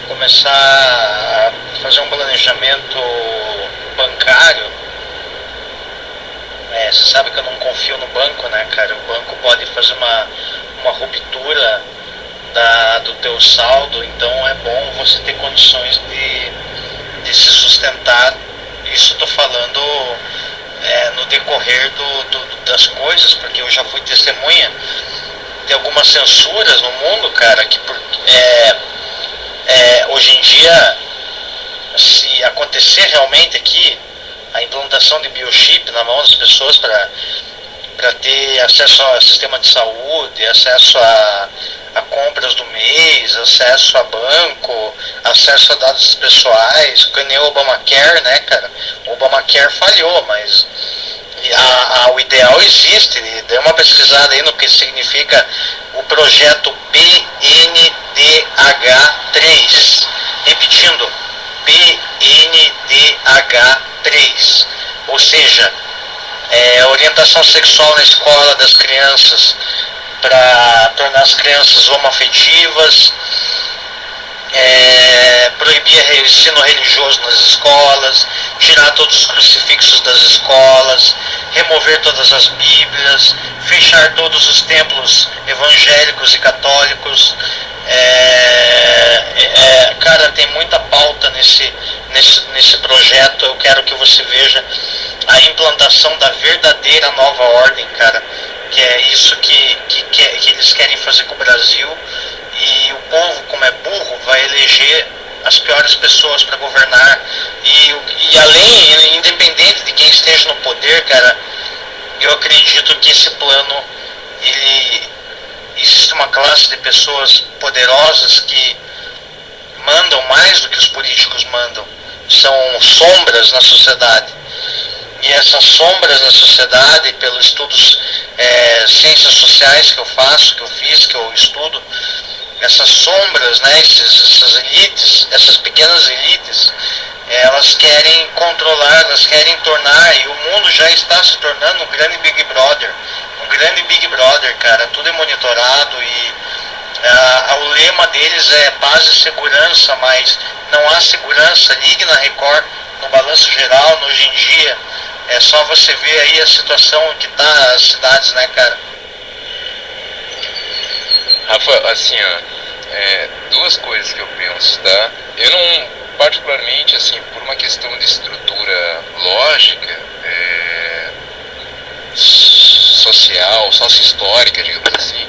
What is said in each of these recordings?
Começar a fazer um planejamento bancário. Você sabe que eu não confio no banco, né, cara? O banco pode fazer uma ruptura do teu saldo, então é bom você ter condições de se sustentar. Isso eu tô falando no decorrer das coisas, porque eu já fui testemunha de algumas censuras no mundo, cara, que hoje em dia, se acontecer realmente aqui a implantação de biochip na mão das pessoas para ter acesso ao sistema de saúde, acesso a compras do mês, acesso a banco, acesso a dados pessoais, que nem o Obamacare, né, cara? O Obamacare falhou, mas o ideal existe. Dê uma pesquisada aí no que significa o projeto PNDH3. Repetindo, PNDH3. Ou seja, orientação sexual na escola das crianças, para tornar as crianças homoafetivas, proibir o ensino religioso nas escolas, tirar todos os crucifixos das escolas, remover todas as bíblias, fechar todos os templos evangélicos e católicos. Cara, tem muita pauta nesse projeto. Eu quero que você veja a implantação da verdadeira nova ordem, cara, que é isso que eles querem fazer com o Brasil. E o povo, como é burro, vai eleger as piores pessoas para governar. E além, independente de quem esteja no poder, cara, eu acredito que esse plano, existe uma classe de pessoas poderosas que mandam mais do que os políticos mandam. São sombras na sociedade. E essas sombras na sociedade, pelos estudos ciências sociais que eu faço, que eu fiz, que eu estudo, essas sombras, né, essas elites, essas pequenas elites, elas querem controlar, elas querem tornar, e o mundo já está se tornando um grande Big Brother. Um grande Big Brother, cara, tudo é monitorado e o lema deles é paz e segurança, mas não há segurança. Ligue na Record, no Balanço Geral, no Hoje em Dia, é só você ver aí a situação que tá as cidades, né, cara? Rafa, assim, duas coisas que eu penso, tá? Eu não, particularmente, assim, por uma questão de estrutura lógica, social, sócio-histórica, digamos assim,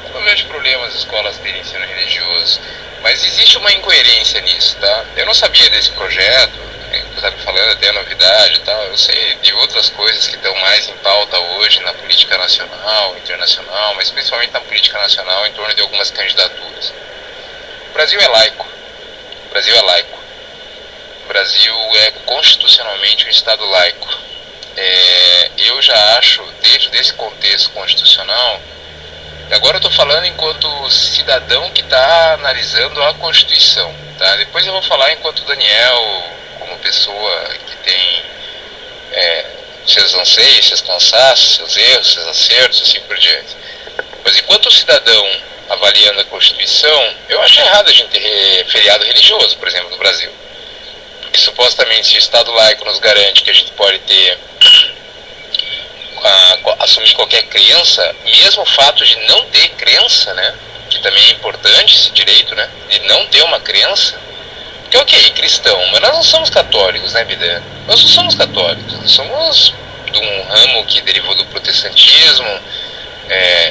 eu não vejo problemas as escolas terem ensino religioso, mas existe uma incoerência nisso, tá? Eu não sabia desse projeto, você está me falando até a novidade e tal, eu sei de outras coisas que estão mais em pauta hoje na política nacional, internacional, mas principalmente na política nacional, em torno de algumas candidaturas. O Brasil é laico. O Brasil é laico. O Brasil é constitucionalmente um Estado laico. Eu já acho, dentro desse contexto constitucional, agora eu estou falando enquanto cidadão que está analisando a Constituição, tá? Depois eu vou falar enquanto Daniel, como pessoa que tem seus anseios, seus cansaços, seus erros, seus acertos, assim por diante. Mas enquanto cidadão avaliando a Constituição, eu acho errado a gente ter feriado religioso, por exemplo, no Brasil. Porque supostamente se o Estado laico nos garante que a gente pode ter assumir qualquer crença, mesmo o fato de não ter crença, né, que também é importante esse direito, né, de não ter uma crença. Porque, ok, cristão, mas nós não somos católicos, né, Bidé? Nós não somos católicos, nós somos de um ramo que derivou do protestantismo.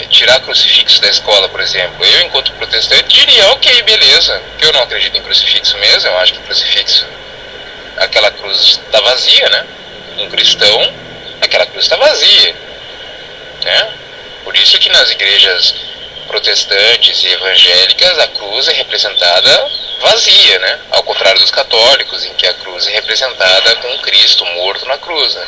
Tirar crucifixo da escola, por exemplo, eu, enquanto protestante, diria, ok, beleza, porque eu não acredito em crucifixo mesmo, eu acho que crucifixo, aquela cruz está vazia, né? Um cristão, aquela cruz está vazia, né? Por isso que nas igrejas protestantes e evangélicas a cruz é representada vazia, né? Ao contrário dos católicos, em que a cruz é representada com Cristo morto na cruz, né?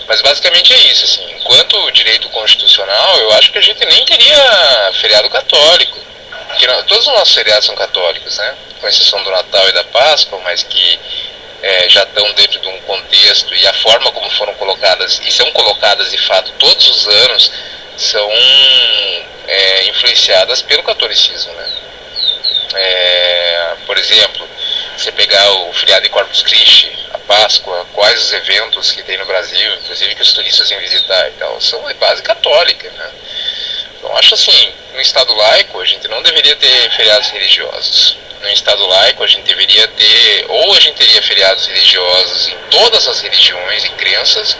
Mas basicamente é isso, assim, enquanto direito constitucional, eu acho que a gente nem teria feriado católico, porque todos os nossos feriados são católicos, né? Com exceção do Natal e da Páscoa, mas que já estão dentro de um contexto, e a forma como foram colocadas, e são colocadas de fato todos os anos, são influenciadas pelo catolicismo, né? Por exemplo, você pegar o feriado de Corpus Christi, a Páscoa, quais os eventos que tem no Brasil, inclusive que os turistas vêm visitar e tal, são de base católica, né? Então acho assim, no Estado laico a gente não deveria ter feriados religiosos. No Estado laico a gente deveria ter, ou a gente teria feriados religiosos em todas as religiões e crenças,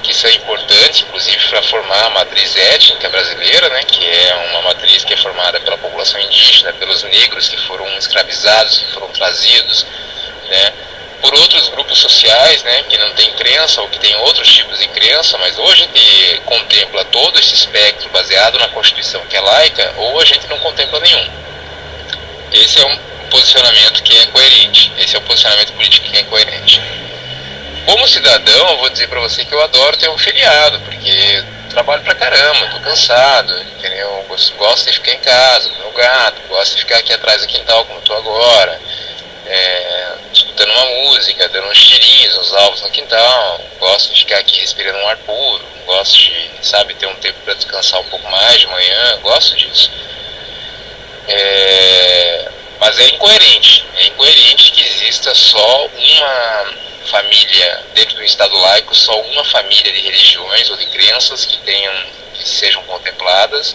que isso é importante, inclusive para formar a matriz étnica brasileira, né, que é uma matriz que é formada pela população indígena, pelos negros que foram escravizados, que foram trazidos, né, por outros grupos sociais, né, que não têm crença ou que têm outros tipos de crença, mas ou a gente contempla todo esse espectro baseado na Constituição que é laica, ou a gente não contempla nenhum. Esse é um posicionamento que é coerente, esse é o posicionamento político que é coerente. Como cidadão, eu vou dizer pra você que eu adoro ter um feriado, porque trabalho pra caramba, tô cansado, entendeu? Gosto de ficar em casa com meu gato, gosto de ficar aqui atrás do quintal como tô agora, escutando uma música, dando uns tirinhos, uns alvos no quintal, gosto de ficar aqui respirando um ar puro, gosto de, sabe, ter um tempo para descansar um pouco mais de manhã, gosto disso. Mas é incoerente que exista só uma família, dentro do Estado laico, só uma família de religiões ou de crenças que sejam contempladas,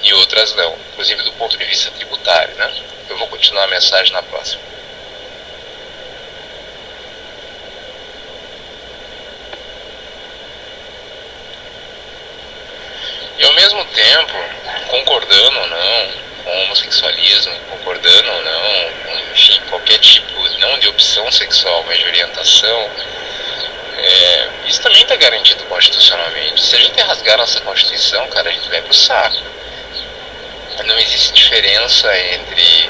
e outras não, inclusive do ponto de vista tributário, né? Eu vou continuar a mensagem na próxima. E ao mesmo tempo, concordando ou não com o homossexualismo, concordando ou não, enfim, qualquer tipo, não de opção sexual, mas de orientação, isso também está garantido constitucionalmente. Se a gente rasgar nossa Constituição, cara, a gente vai pro saco. Não existe diferença entre...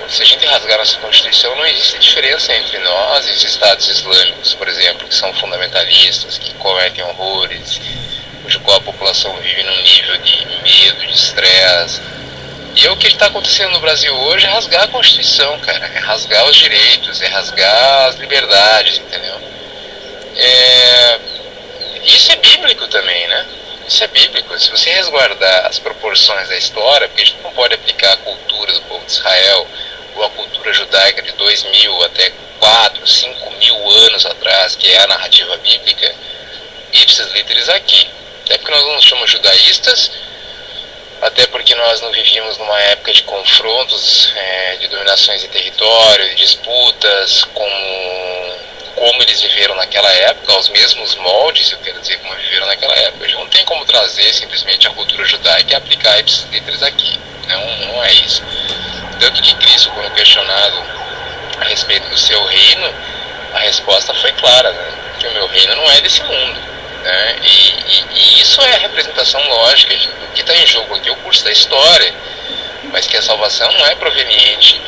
Se a gente rasgar nossa Constituição, não existe diferença entre nós e os Estados islâmicos, por exemplo, que são fundamentalistas, que cometem horrores, cujo qual a população vive num nível de medo, de estresse. E o que está acontecendo no Brasil hoje é rasgar a Constituição, cara. É rasgar os direitos, é rasgar as liberdades, entendeu? Isso é bíblico também, né? Isso é bíblico. Se você resguardar as proporções da história, porque a gente não pode aplicar a cultura do povo de Israel ou a cultura judaica de 2.000 até 4, 5.000 anos atrás, que é a narrativa bíblica, ipsis literis aqui. Até porque nós não somos judaístas, até porque nós não vivíamos numa época de confrontos, de dominações de território, de disputas, como eles viveram naquela época, aos mesmos moldes, eu quero dizer, como viveram naquela época. A gente não tem como trazer simplesmente a cultura judaica e aplicar ipsis literis aqui. Não é isso. Tanto que Cristo, quando questionado a respeito do seu reino, a resposta foi clara, né? Que o meu reino não é desse mundo. Né? E isso é a representação lógica do que está em jogo aqui, é o curso da história, mas que a salvação não é proveniente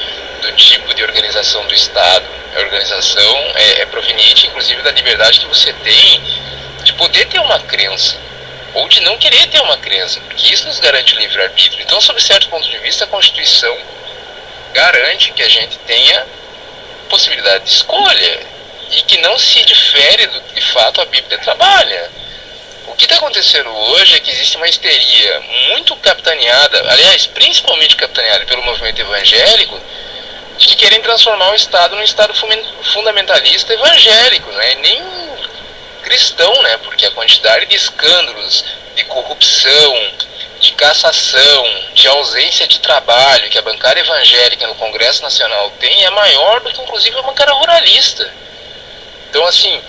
do tipo de organização do Estado. A organização é proveniente, inclusive, da liberdade que você tem de poder ter uma crença, ou de não querer ter uma crença, porque isso nos garante o livre-arbítrio. Então, sob certo ponto de vista, a Constituição garante que a gente tenha possibilidade de escolha, e que não se difere do que de fato a Bíblia trabalha. O que está acontecendo hoje é que existe uma histeria muito capitaneada, aliás, principalmente capitaneada pelo movimento evangélico, de que querem transformar o Estado num Estado fundamentalista evangélico, né? Nem cristão, né? Porque a quantidade de escândalos, de corrupção, de cassação, de ausência de trabalho que a bancada evangélica no Congresso Nacional tem é maior do que inclusive a bancada ruralista. Então, assim,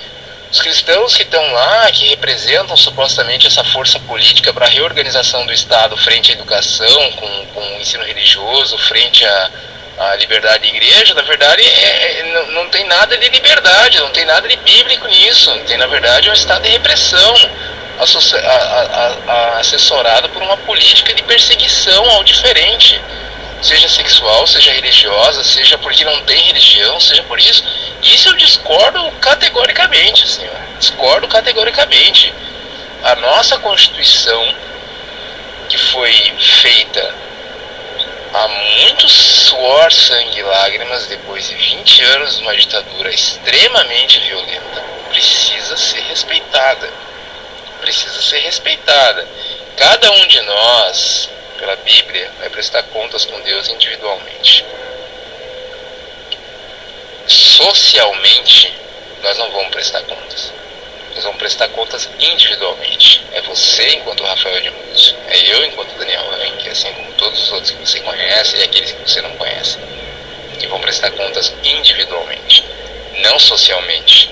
os cristãos que estão lá, que representam supostamente essa força política para a reorganização do Estado frente à educação, com o ensino religioso, frente à liberdade de igreja, na verdade não tem nada de liberdade, não tem nada de bíblico nisso. Tem, na verdade, um estado de repressão assessorado por uma política de perseguição ao diferente, seja sexual, seja religiosa, seja porque não tem religião, seja por isso. Isso eu discordo categoricamente, senhor. Discordo categoricamente. A nossa Constituição, que foi feita há muito suor, sangue e lágrimas, depois de 20 anos de uma ditadura extremamente violenta, precisa ser respeitada. Precisa ser respeitada. Cada um de nós, pela Bíblia, vai prestar contas com Deus individualmente. Socialmente, nós não vamos prestar contas. Nós vamos prestar contas individualmente. É você enquanto Rafael de Múcio, é eu enquanto Daniel Rank, assim como todos os outros que você conhece e aqueles que você não conhece, que vão prestar contas individualmente, não socialmente.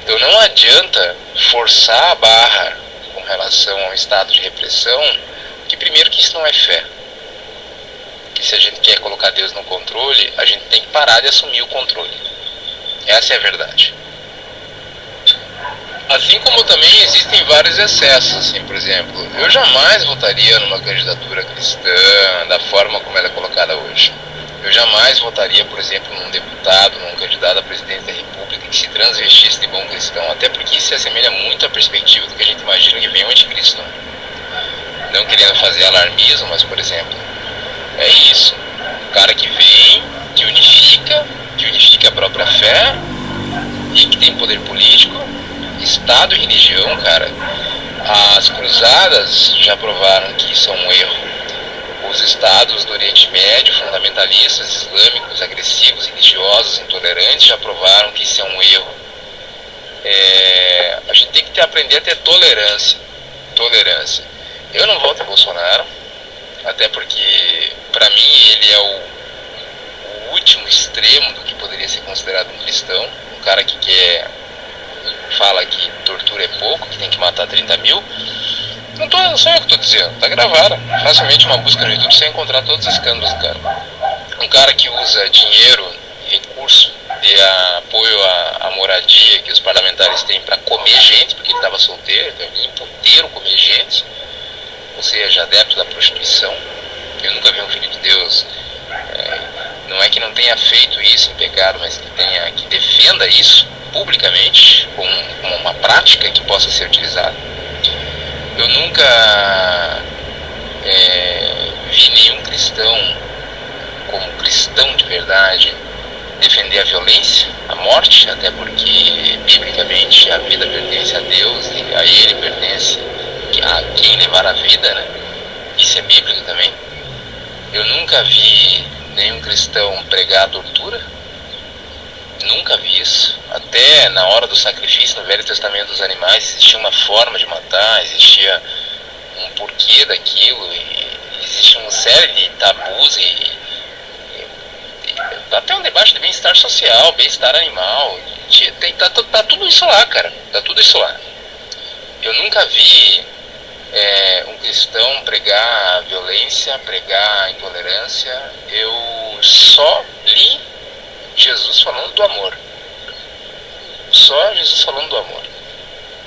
Então não adianta forçar a barra com relação ao estado de repressão, que primeiro que isso não é fé. Que se a gente quer colocar Deus no controle, a gente tem que parar de assumir o controle. Essa é a verdade. Assim como também existem vários excessos, assim, por exemplo, eu jamais votaria numa candidatura cristã da forma como ela é colocada hoje. Eu jamais votaria, por exemplo, num deputado, num candidato a presidente da República que se transvestisse de bom cristão, até porque isso se assemelha muito à perspectiva do que a gente imagina que vem o anticristo. Não querendo fazer alarmismo, mas, por exemplo, é isso. O cara que vem, que unifica a própria fé e que tem poder político, Estado e religião, cara. As cruzadas já provaram que isso é um erro. Os estados do Oriente Médio, fundamentalistas, islâmicos, agressivos, religiosos, intolerantes, já provaram que isso é um erro. A gente tem que aprender a ter tolerância. Eu não voto em Bolsonaro, até porque, para mim, ele é o último extremo do que poderia ser considerado um cristão. Um cara que fala que tortura é pouco, que tem que matar 30 mil. Não sou eu que estou dizendo, tá gravado. Facilmente uma busca no YouTube você vai encontrar todos os escândalos do cara. Um cara que usa dinheiro, recurso de apoio à moradia que os parlamentares têm para comer gente, porque ele estava solteiro, então ele imputeiro comer gente, ou seja, adepto da prostituição. Eu nunca vi um filho de Deus, não é que não tenha feito isso em pecado, mas que defenda isso publicamente como uma prática que possa ser utilizada. Eu nunca vi nenhum cristão, como cristão de verdade, defender a violência, a morte, até porque, biblicamente, a vida pertence a Deus e a Ele pertence a quem levar a vida, né? Isso é bíblico também. Eu nunca vi nenhum cristão pregar a tortura. Nunca vi isso. Até na hora do sacrifício no Velho Testamento dos animais existia uma forma de matar, existia um porquê daquilo, e existe uma série de tabus e até um debate de bem-estar social, bem-estar animal. Tá tudo isso lá, cara. Tá tudo isso lá. Eu nunca vi um cristão pregar a violência, pregar a intolerância. Eu só li Jesus falando do amor. Só Jesus falando do amor.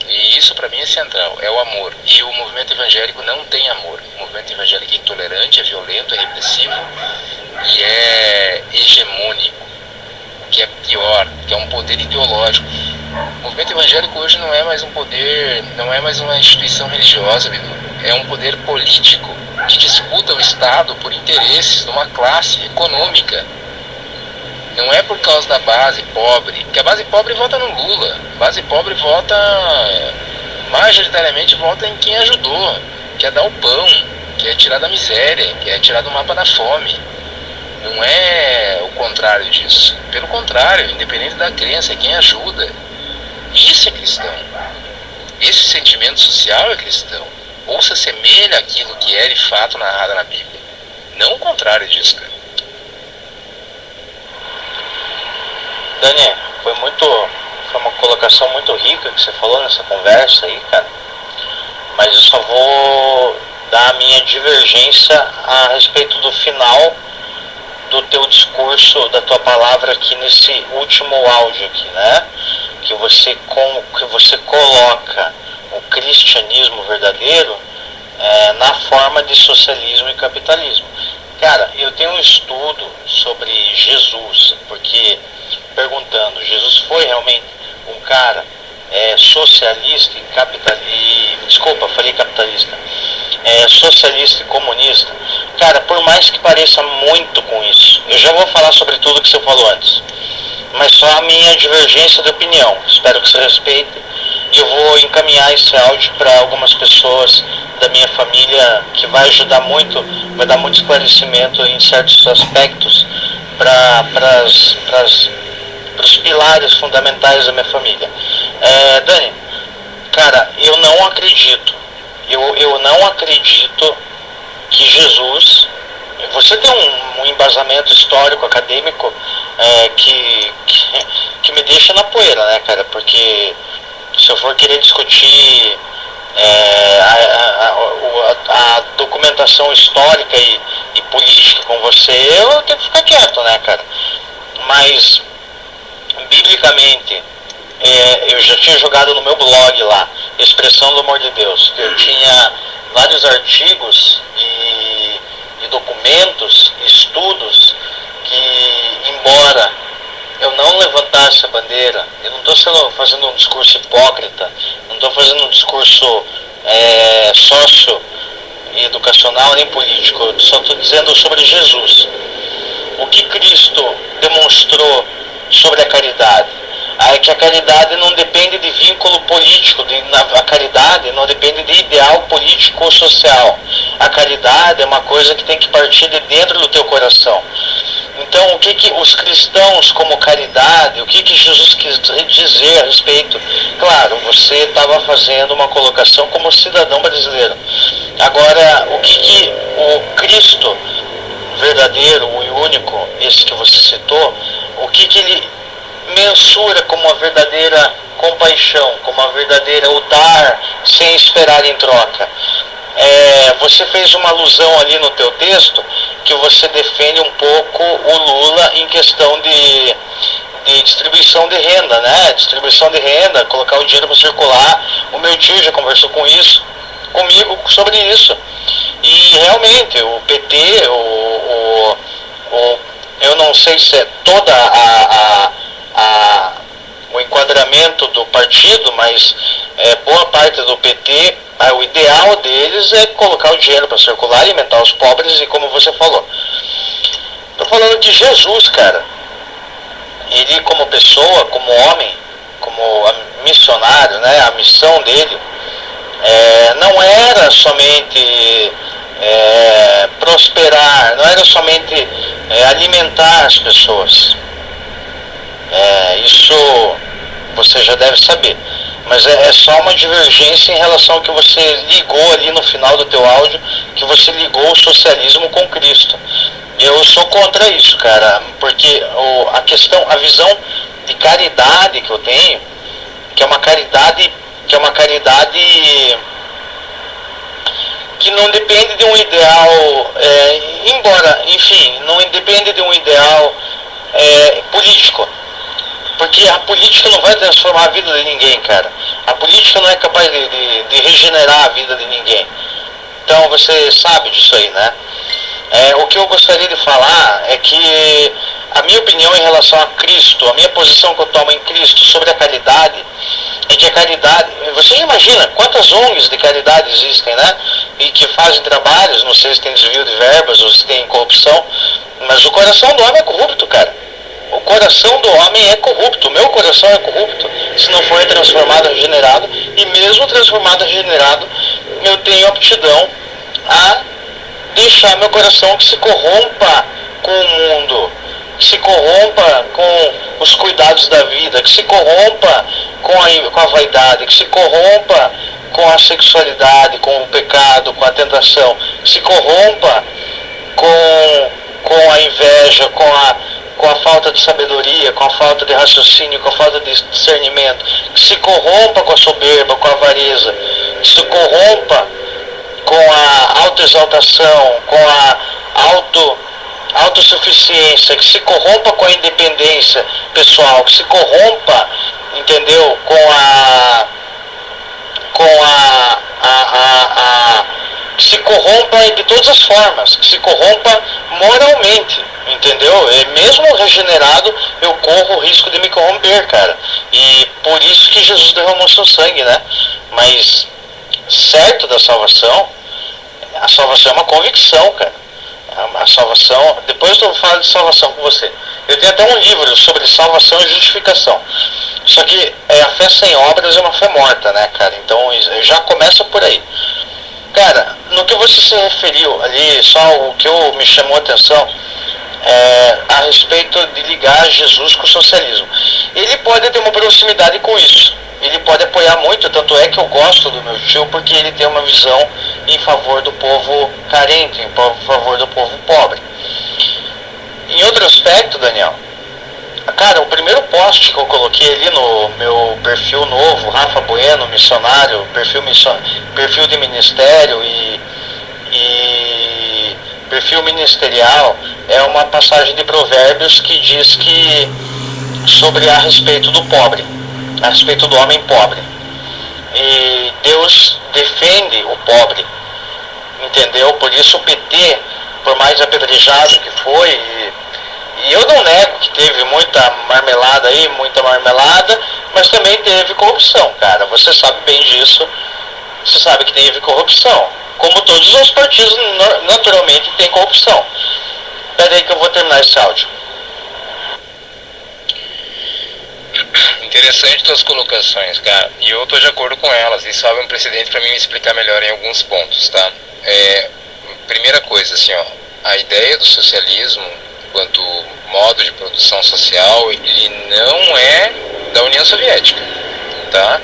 E isso para mim é central, é o amor. E o movimento evangélico não tem amor. O movimento evangélico é intolerante, é violento, é repressivo e é hegemônico, que é pior, que é um poder ideológico. O movimento evangélico hoje não é mais um poder, não é mais uma instituição religiosa, é um poder político que disputa o Estado por interesses de uma classe econômica. Não é por causa da base pobre, porque a base pobre vota no Lula, a base pobre majoritariamente vota em quem ajudou, quer dar o pão, quer tirar da miséria, quer tirar do mapa da fome. Não é o contrário disso, pelo contrário, independente da crença, é quem ajuda. Isso é cristão. Esse sentimento social é cristão. ou se assemelha àquilo que é de fato narrado na Bíblia. Não o contrário disso, cara. Dani, foi uma colocação muito rica que você falou nessa conversa aí, cara. Mas eu só vou dar a minha divergência a respeito do final do teu discurso, da tua palavra aqui nesse último áudio aqui, né? Que você coloca o cristianismo verdadeiro na forma de socialismo e capitalismo. Cara, eu tenho um estudo sobre Jesus, porque perguntando, Jesus foi realmente um cara socialista e capitalista, desculpa, falei capitalista, socialista e comunista? Cara, por mais que pareça muito com isso, eu já vou falar sobre tudo que você falou antes, mas só a minha divergência de opinião, espero que você respeite, e eu vou encaminhar esse áudio para algumas pessoas da minha família, que vai ajudar muito, vai dar muito esclarecimento em certos aspectos para os pilares fundamentais da minha família. Dani, cara, eu não acredito que Jesus, você tem um embasamento histórico, acadêmico, que me deixa na poeira, né, cara, porque se eu for querer discutir a documentação histórica e política com você, eu tenho que ficar quieto, né, cara. Mas biblicamente, eu já tinha jogado no meu blog lá, Expressão do Amor de Deus, que eu tinha vários artigos e documentos, estudos, que embora eu não levantasse a bandeira, eu não estou fazendo um discurso hipócrita, não estou fazendo um discurso sócio e educacional nem político, eu só estou dizendo sobre Jesus. O que Cristo demonstrou sobre a caridade? É que a caridade não depende de vínculo político, a caridade não depende de ideal político ou social. A caridade é uma coisa que tem que partir de dentro do teu coração. Então, o que os cristãos como caridade, o que Jesus quis dizer a respeito? Claro, você estava fazendo uma colocação como cidadão brasileiro. Agora, o que o Cristo verdadeiro e único, esse que você citou, o que ele mensura como a verdadeira compaixão, como a verdadeira o dar sem esperar em troca? Você fez uma alusão ali no teu texto que você defende um pouco o Lula em questão de distribuição de renda, né? Distribuição de renda, colocar o dinheiro para circular. O meu tio já conversou comigo sobre isso. E realmente o PT, eu não sei se é toda o enquadramento do partido, mas boa parte do PT, o ideal deles é colocar o dinheiro para circular, alimentar os pobres, e como você falou. Estou falando de Jesus, cara. Ele como pessoa, como homem, como missionário, né? A missão dele não era somente prosperar, não era somente alimentar as pessoas. Isso você já deve saber, mas é só uma divergência em relação ao que você ligou ali no final do teu áudio, que você ligou o socialismo com Cristo. Eu sou contra isso, cara, porque a visão de caridade que eu tenho, que é uma caridade que não depende de um ideal, não depende de um ideal político. Porque a política não vai transformar a vida de ninguém, cara. A política não é capaz de regenerar a vida de ninguém. Então você sabe disso aí, né? O que eu gostaria de falar é que a minha opinião em relação a Cristo, a minha posição que eu tomo em Cristo sobre a caridade, é que a caridade, você imagina quantas ONGs de caridade existem, né? E que fazem trabalhos, não sei se tem desvio de verbas ou se tem corrupção, mas o coração do homem é corrupto, cara. O coração do homem é corrupto, o meu coração é corrupto, se não for transformado, regenerado, e mesmo transformado, regenerado, eu tenho aptidão a deixar meu coração que se corrompa com o mundo, que se corrompa com os cuidados da vida, que se corrompa com a vaidade, que se corrompa com a sexualidade, com o pecado, com a tentação, que se corrompa com a inveja, com a falta de sabedoria, com a falta de raciocínio, com a falta de discernimento, que se corrompa com a soberba, com a avareza, que se corrompa com a autoexaltação, com a autossuficiência, que se corrompa com a independência pessoal, que se corrompa, entendeu, que se corrompa de todas as formas, que se corrompa moralmente, entendeu? E mesmo regenerado, eu corro o risco de me corromper, cara. E por isso que Jesus derramou seu sangue, né? Mas certo da salvação, a salvação é uma convicção, cara. A salvação, depois eu falo de salvação com você. Eu tenho até um livro sobre salvação e justificação. Só que a fé sem obras é uma fé morta, né, cara? Então já começa por aí. Cara, no que você se referiu ali, só o que me chamou a atenção a respeito de ligar Jesus com o socialismo. Ele pode ter uma proximidade com isso. Ele pode apoiar muito, tanto é que eu gosto do meu tio, porque ele tem uma visão em favor do povo carente, em favor do povo pobre. Em outro aspecto, Daniel, cara, o primeiro post que eu coloquei ali no meu perfil novo, Rafa Bueno, missionário, perfil de ministério e perfil ministerial, é uma passagem de Provérbios que diz que sobre a respeito do pobre, a respeito do homem pobre. E Deus defende o pobre, entendeu? Por isso o PT, por mais apedrejado que foi, e eu não nego que teve muita marmelada aí, mas também teve corrupção, cara. Você sabe bem disso, você sabe que teve corrupção. Como todos os partidos, naturalmente, tem corrupção. Espera aí que eu vou terminar esse áudio. Interessante tuas colocações, cara. E eu tô de acordo com elas. Isso abre um precedente para mim me explicar melhor em alguns pontos, tá? Primeira coisa, assim, ó. A ideia do socialismo, quanto modo de produção social, ele não é da União Soviética, tá?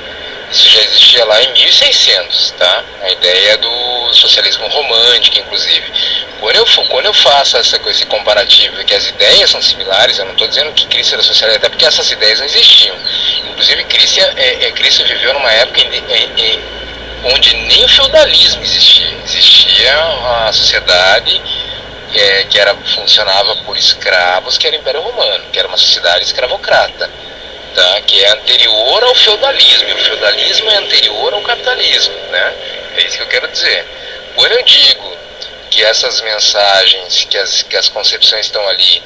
Isso já existia lá em 1600, tá? A ideia do socialismo romântico, inclusive. Quando eu faço esse comparativo, que as ideias são similares, eu não estou dizendo que Cristo era socialista, até porque essas ideias não existiam. Inclusive, Cristo viveu numa época onde nem o feudalismo existia. Existia a sociedade que funcionava por escravos, que era o Império Romano, que era uma sociedade escravocrata. Tá? Que é anterior ao feudalismo, e o feudalismo é anterior ao capitalismo, né? É isso que eu quero dizer. Quando eu digo que essas mensagens, que as concepções estão ali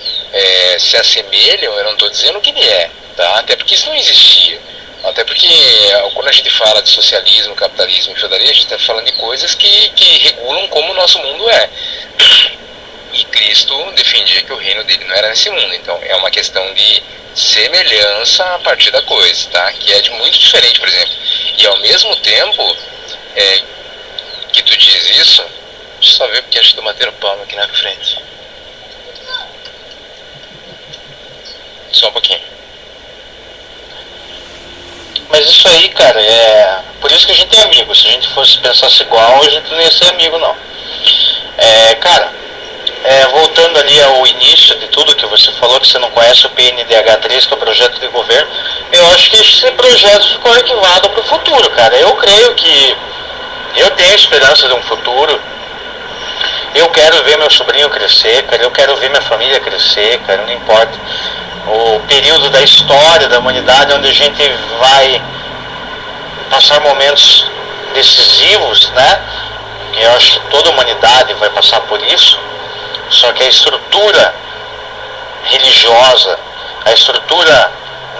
se assemelham, eu não estou dizendo que ele é, tá? Até porque isso não existia. Até porque quando a gente fala de socialismo, capitalismo e feudalismo, a gente está falando de coisas que regulam como o nosso mundo é. E Cristo defendia que o reino dele não era nesse mundo. Então é uma questão de semelhança a partir da coisa, tá? Que é de muito diferente, por exemplo. E ao mesmo tempo que tu diz isso, deixa eu só ver porque acho que eu bateram palma aqui na frente. Só um pouquinho. Mas isso aí, cara, por isso que a gente é amigo. Se a gente fosse pensasse igual, a gente não ia ser amigo, não. Cara, voltando ali ao início de tudo que você falou, que você não conhece o PNDH3, que é o projeto de governo, eu acho que esse projeto ficou arquivado para o futuro, cara. Eu creio que eu tenho esperança de um futuro. Eu quero ver meu sobrinho crescer, cara. Eu quero ver minha família crescer, cara. Não importa o período da história da humanidade onde a gente vai passar momentos decisivos, né? Eu acho que toda a humanidade vai passar por isso. Só que a estrutura religiosa, a estrutura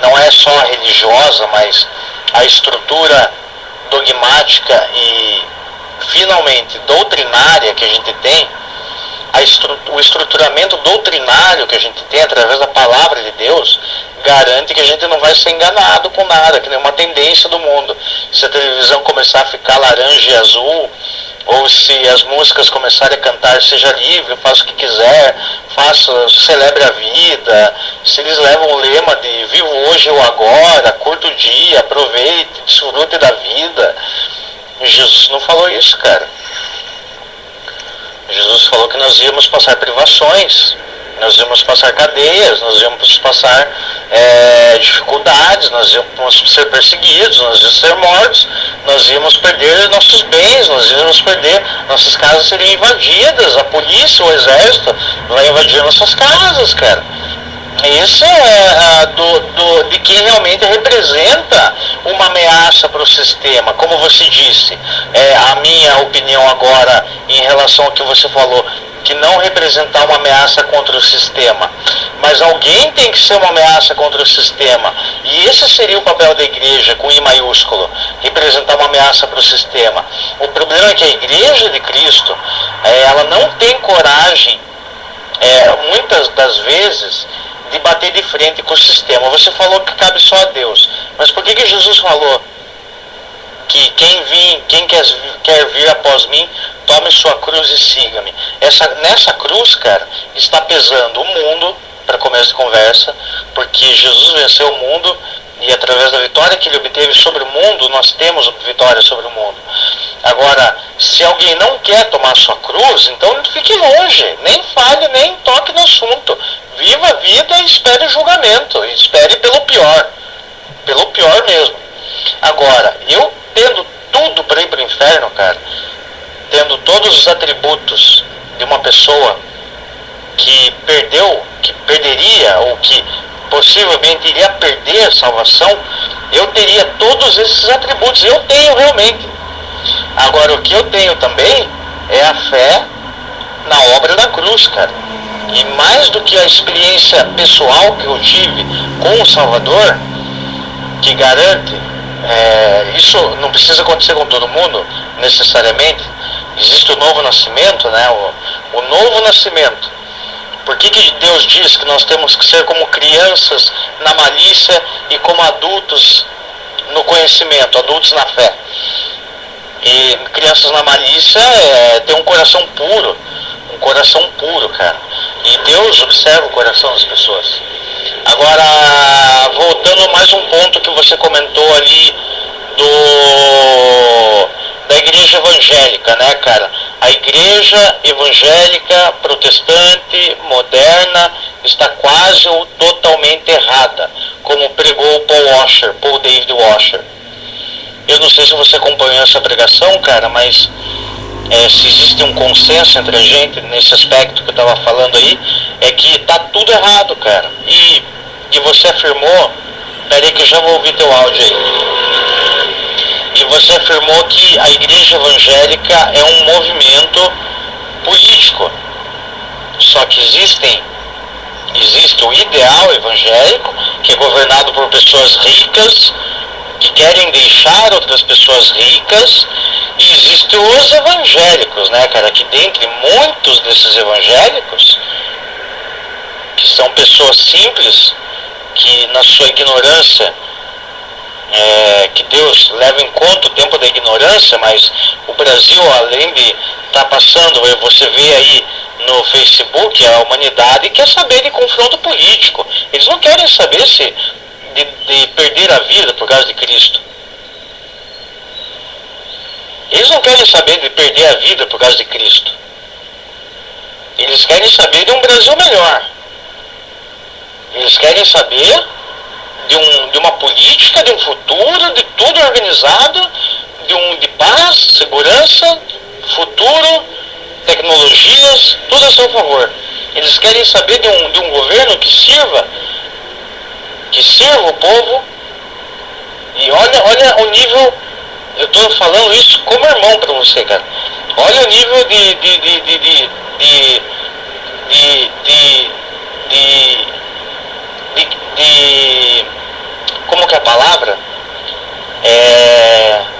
não é só religiosa, mas a estrutura dogmática e finalmente doutrinária que a gente tem, o estruturamento doutrinário que a gente tem através da palavra de Deus, garante que a gente não vai ser enganado com nada, que nem uma tendência do mundo. Se a televisão começar a ficar laranja e azul, ou se as músicas começarem a cantar seja livre, faça o que quiser, celebre a vida, se eles levam o lema de vivo hoje ou agora, curta o dia, aproveite, desfrute da vida, Jesus não falou isso, cara. Jesus falou que nós íamos passar privações, nós íamos passar cadeias, nós íamos passar dificuldades, nós íamos ser perseguidos, nós íamos ser mortos, nós íamos perder nossos bens, nós íamos perder, nossas casas seriam invadidas, a polícia, o exército vai invadir nossas casas, cara. Isso é de quem realmente representa uma ameaça para o sistema. Como você disse, a minha opinião agora em relação ao que você falou, que não representar uma ameaça contra o sistema, mas alguém tem que ser uma ameaça contra o sistema, e esse seria o papel da igreja, com I maiúsculo, representar uma ameaça para o sistema. O problema é que a igreja de Cristo, ela não tem coragem, muitas das vezes, de bater de frente com o sistema. Você falou que cabe só a Deus, mas por que Jesus falou que quem quer vir após mim, tome sua cruz e siga-me? Nessa cruz, cara, está pesando o mundo, para começo de conversa, porque Jesus venceu o mundo, e através da vitória que ele obteve sobre o mundo, nós temos vitória sobre o mundo. Agora, se alguém não quer tomar sua cruz, então fique longe, nem fale, nem toque no assunto. Viva a vida e espere o julgamento, e espere pelo pior mesmo. Agora, eu tendo tudo para ir para o inferno, cara, tendo todos os atributos de uma pessoa que perderia, ou que possivelmente iria perder a salvação, eu teria todos esses atributos, eu tenho realmente. Agora, o que eu tenho também é a fé na obra da cruz, cara. E mais do que a experiência pessoal que eu tive com o Salvador, que garante, isso não precisa acontecer com todo mundo, necessariamente. Existe o novo nascimento, né? O novo nascimento. Por que Deus diz que nós temos que ser como crianças na malícia e como adultos no conhecimento, adultos na fé? E crianças na malícia tem um coração puro, cara. E Deus observa o coração das pessoas. Agora, voltando a mais um ponto que você comentou ali da igreja evangélica, né, cara? A igreja evangélica, protestante, moderna, está quase ou totalmente errada, como pregou Paul David Washer. Eu não sei se você acompanhou essa pregação, cara, mas se existe um consenso entre a gente nesse aspecto que eu estava falando aí, é que tá tudo errado, cara. E você afirmou, peraí que eu já vou ouvir teu áudio aí. E você afirmou que a igreja evangélica é um movimento político. Só que existe o ideal evangélico, que é governado por pessoas ricas, que querem deixar outras pessoas ricas, e existem os evangélicos, né, cara, que dentre muitos desses evangélicos, que são pessoas simples, que na sua ignorância, que Deus leva em conta o tempo da ignorância, mas o Brasil, além de estar passando, você vê aí no Facebook, a humanidade quer saber de confronto político. Eles não querem saber de perder a vida por causa de Cristo. Eles não querem saber de perder a vida por causa de Cristo. Eles querem saber de um Brasil melhor. Eles querem saber de uma política, de um futuro, de tudo organizado, de paz, segurança, futuro, tecnologias, tudo a seu favor. Eles querem saber de um governo que sirva o povo. E olha o nível, eu estou falando isso como irmão para você, cara. Olha o nível como que é a palavra?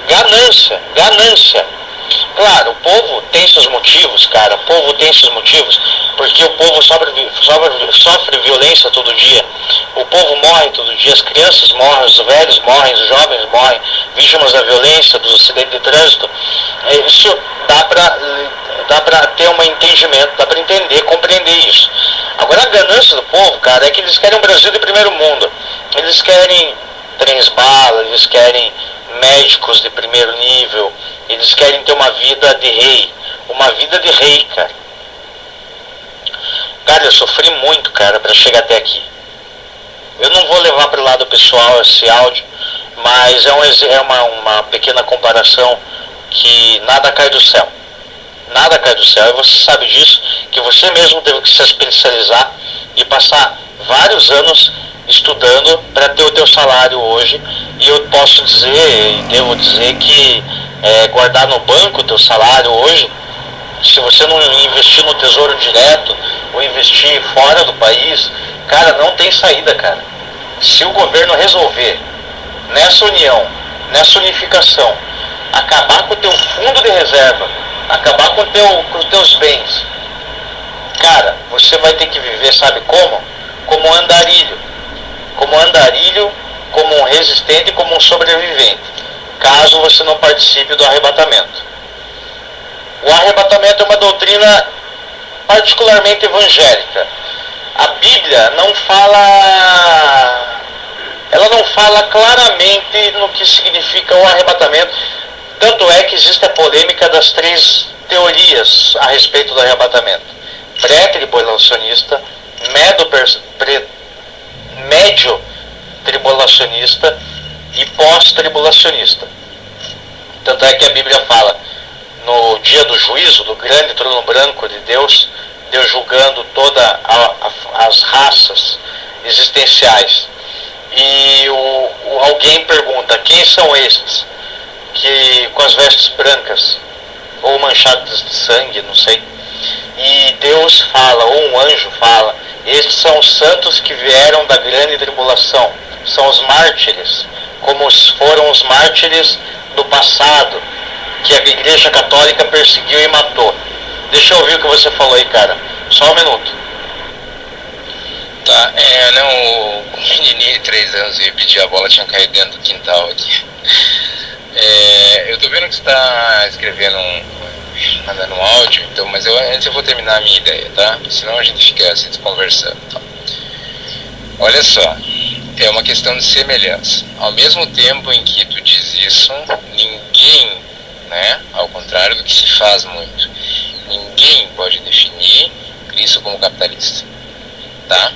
Ganância. Claro, o povo tem seus motivos, cara. O povo tem seus motivos, porque o povo sofre violência todo dia. O povo morre todo dia, as crianças morrem, os velhos morrem, os jovens morrem, vítimas da violência, dos acidentes de trânsito. Isso dá para ter um entendimento, dá para entender, compreender isso. Agora, a ganância do povo, cara, é que eles querem um Brasil de primeiro mundo. Eles querem trens-bala, eles querem médicos de primeiro nível, Eles querem ter uma vida de rei. Uma vida de rei, cara. Cara, eu sofri muito, cara, para chegar até aqui. Eu não vou levar para o lado pessoal esse áudio, mas é uma pequena comparação que nada cai do céu. Nada cai do céu. E você sabe disso, que você mesmo teve que se especializar e passar vários anos estudando para ter o teu salário hoje. E eu posso dizer, e devo dizer que guardar no banco o teu salário hoje, se você não investir no tesouro direto ou investir fora do país, cara, não tem saída, cara. Se o governo resolver, nessa união, nessa unificação, acabar com o teu fundo de reserva, acabar com os teus bens, cara, você vai ter que viver, sabe como? Como andarilho. Como andarilho, como um resistente, como um sobrevivente, caso você não participe do arrebatamento. O arrebatamento é uma doutrina particularmente evangélica. A Bíblia não fala claramente no que significa o arrebatamento. Tanto é que existe a polêmica das 3 teorias a respeito do arrebatamento: pré-tribulacionista, médio-tribulacionista e pós-tribulacionista. Tanto é que a Bíblia fala no dia do juízo, do grande trono branco de Deus, Deus julgando todas as raças existenciais. E alguém pergunta: quem são estes que com as vestes brancas ou manchadas de sangue, não sei. E Deus fala, ou um anjo fala: estes são os santos que vieram da grande tribulação, são os mártires, como foram os mártires do passado, que a Igreja Católica perseguiu e matou. Deixa eu ouvir o que você falou aí, cara. Só um minuto. Tá, o menininho de 3 anos ia pedir a bola, tinha caído dentro do quintal aqui. Eu tô vendo que você tá escrevendo mandando um áudio, então, mas antes eu vou terminar a minha ideia, tá? Senão a gente fica assim conversando, tá? Olha só, é uma questão de semelhança. Ao mesmo tempo em que tu diz isso, ninguém, né, ao contrário do que se faz muito, ninguém pode definir Cristo como capitalista, tá?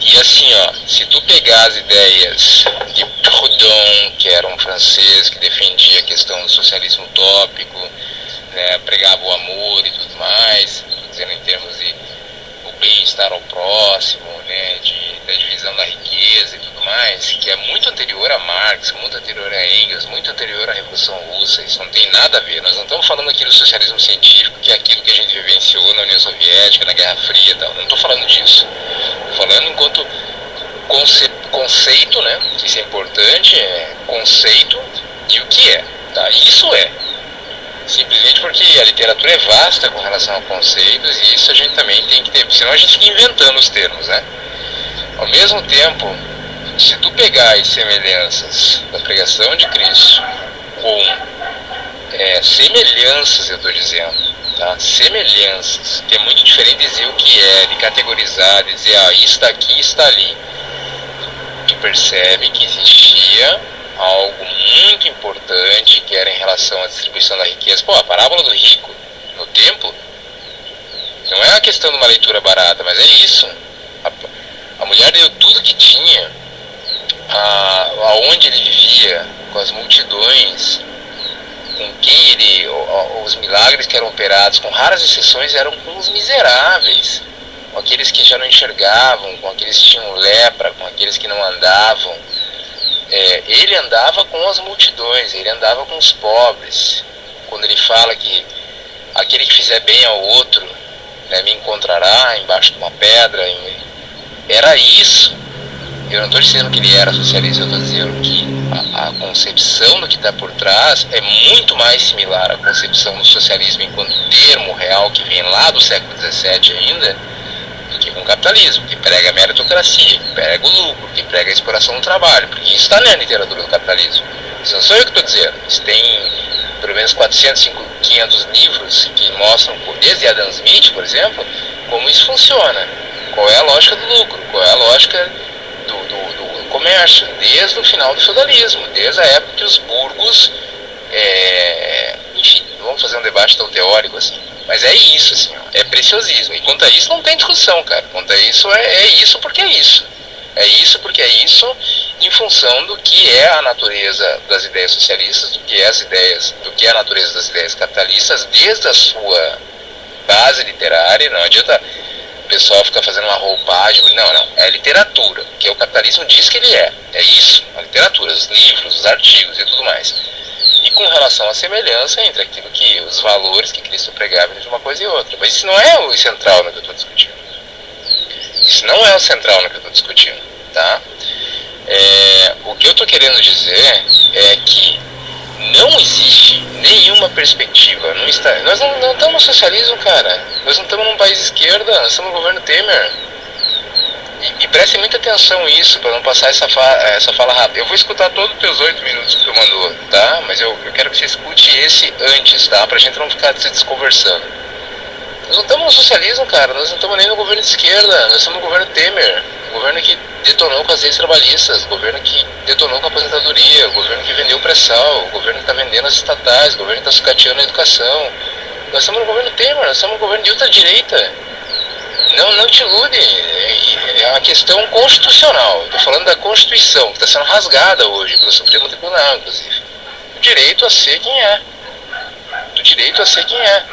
E assim, ó, se tu pegar as ideias de Proudhon, que era um francês que defendia a questão do socialismo utópico, né, pregava o amor e tudo mais, dizendo em termos de o bem-estar ao próximo, né, da divisão da riqueza e tudo mais, que é muito anterior a Marx, muito anterior a Engels, muito anterior à Revolução Russa. Isso não tem nada a ver. Nós não estamos falando aqui do socialismo científico, que é aquilo que a gente vivenciou na União Soviética, na Guerra Fria e tal. Não estou falando disso. Estou falando enquanto conceito, né, que isso é importante, conceito e o que é, tá? Isso é. Simplesmente porque a literatura é vasta com relação a conceitos, e isso a gente também tem que ter, senão a gente fica inventando os termos, né? Ao mesmo tempo, se tu pegar as semelhanças da pregação de Cristo com semelhanças, eu estou dizendo, tá? Semelhanças, que é muito diferente de dizer o que é, de categorizar, de dizer, isso está aqui, está ali. Tu percebe que existia algo muito importante, que era em relação à distribuição da riqueza. Pô, a parábola do rico no templo não é uma questão de uma leitura barata, mas é isso. A mulher deu tudo que tinha, aonde ele vivia, com as multidões, com quem os milagres que eram operados, com raras exceções, eram com os miseráveis, com aqueles que já não enxergavam, com aqueles que tinham lepra, com aqueles que não andavam. Ele andava com as multidões, ele andava com os pobres. Quando ele fala que aquele que fizer bem ao outro, né, me encontrará embaixo de uma pedra, era isso. Eu não estou dizendo que ele era socialista, eu estou dizendo que a concepção do que está por trás é muito mais similar à concepção do socialismo enquanto termo real, que vem lá do século XVII ainda, do que com o capitalismo, que prega a meritocracia, que prega o lucro, que prega a exploração do trabalho, porque isso está na literatura do capitalismo. Isso não sou eu que estou dizendo. Isso tem pelo menos 400, 500 livros que mostram, desde Adam Smith, por exemplo, como isso funciona. Qual é a lógica do lucro, qual é a lógica do comércio, desde o final do feudalismo, desde a época que os burgos enfim, não vamos fazer um debate tão teórico assim, mas é isso, assim, ó, é preciosismo. E quanto a isso não tem discussão, cara. Quanto a isso é isso porque é isso. É isso porque é isso, em função do que é a natureza das ideias socialistas, do que é a natureza das ideias capitalistas, desde a sua base literária. Não adianta o pessoal ficar fazendo uma roupagem. Não, é literatura, que o capitalismo diz que ele é. É isso, a literatura, os livros, os artigos e tudo mais. E com relação à semelhança entre aquilo que, os valores que Cristo pregava entre uma coisa e outra. Mas isso não é o central no que eu estou discutindo. Isso não é o central no que eu estou discutindo, tá? O que eu estou querendo dizer é que não existe nenhuma perspectiva. Nós não estamos no socialismo, cara. Nós não estamos num país de esquerda, nós estamos no governo Temer. E preste muita atenção nisso, para não passar essa fala rápida. Eu vou escutar todos os teus 8 minutos que tu mandou, tá? Mas eu quero que você escute esse antes, tá? Pra gente não ficar se desconversando. Nós não estamos no socialismo, cara. Nós não estamos nem no governo de esquerda. Nós estamos no governo Temer. O governo que detonou com as leis trabalhistas. O governo que detonou com a aposentadoria. O governo que vendeu o pré-sal. O governo que está vendendo as estatais. O governo que está sucateando a educação. Nós estamos no governo Temer. Nós estamos no governo de ultradireita. Não te ilude. É uma questão constitucional. Estou falando da Constituição, que está sendo rasgada hoje pelo Supremo Tribunal, inclusive. O direito a ser quem é. O direito a ser quem é.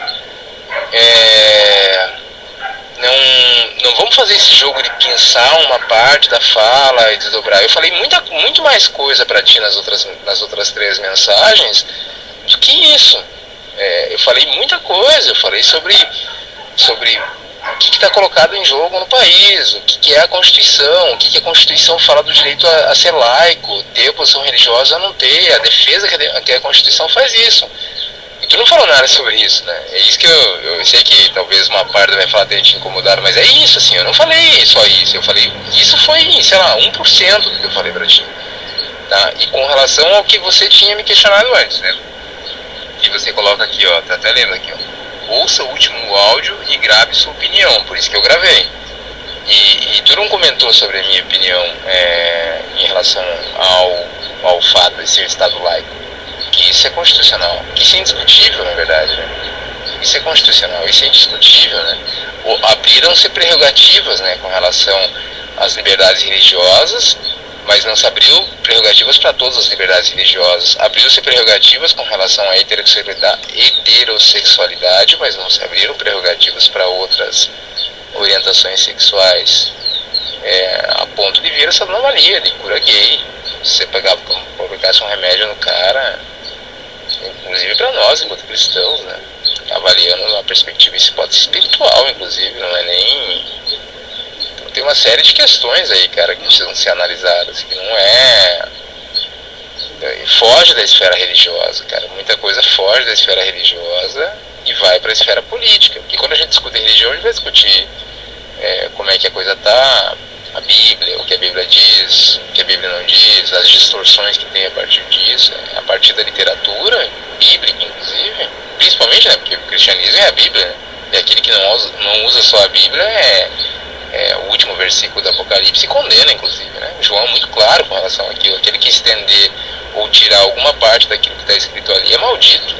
Não vamos fazer esse jogo de pensar uma parte da fala e desdobrar. Eu falei muito mais coisa para ti nas outras 3 mensagens do que isso. Eu falei muita coisa. Eu falei sobre o que está colocado em jogo no país, o que é a Constituição, o que a Constituição fala do direito a ser laico, ter posição religiosa ou não ter, a defesa que a Constituição faz isso. E tu não falou nada sobre isso, né? É isso que eu sei que talvez uma parte vai falar ter te incomodado, mas é isso, assim, eu não falei só isso, eu falei, isso foi, sei lá, 1% do que eu falei pra ti, tá? E com relação ao que você tinha me questionado antes, né? Que você coloca aqui, ó, tá até lendo aqui, ó. Ouça o último áudio e grave sua opinião, por isso que eu gravei. E tu não comentou sobre a minha opinião em relação ao fato de ser um Estado laico. Que isso é constitucional, que isso é indiscutível, na verdade, né? Isso é constitucional, isso é indiscutível, né? Abriram-se prerrogativas, né, com relação às liberdades religiosas, mas não se abriu prerrogativas para todas as liberdades religiosas. Abriu-se prerrogativas com relação à heterossexualidade, mas não se abriram prerrogativas para outras orientações sexuais, a ponto de vir essa anomalia de cura gay. Se você colocasse um remédio no cara, inclusive para nós, enquanto cristãos, né, avaliando uma perspectiva espiritual, inclusive, não é nem... Tem uma série de questões aí, cara, que precisam ser analisadas, que não foge da esfera religiosa, cara. Muita coisa foge da esfera religiosa e vai para a esfera política. Porque quando a gente discute religião, a gente vai discutir como é que a coisa tá, a Bíblia, o que a Bíblia diz, o que a Bíblia não diz, as distorções que tem a partir disso, a partir da literatura bíblica, inclusive, principalmente, né, porque o cristianismo é a Bíblia, né? E aquele que não usa só a Bíblia o último versículo do Apocalipse condena, inclusive, né? João é muito claro com relação àquilo. Aquele que estender ou tirar alguma parte daquilo que está escrito ali é maldito.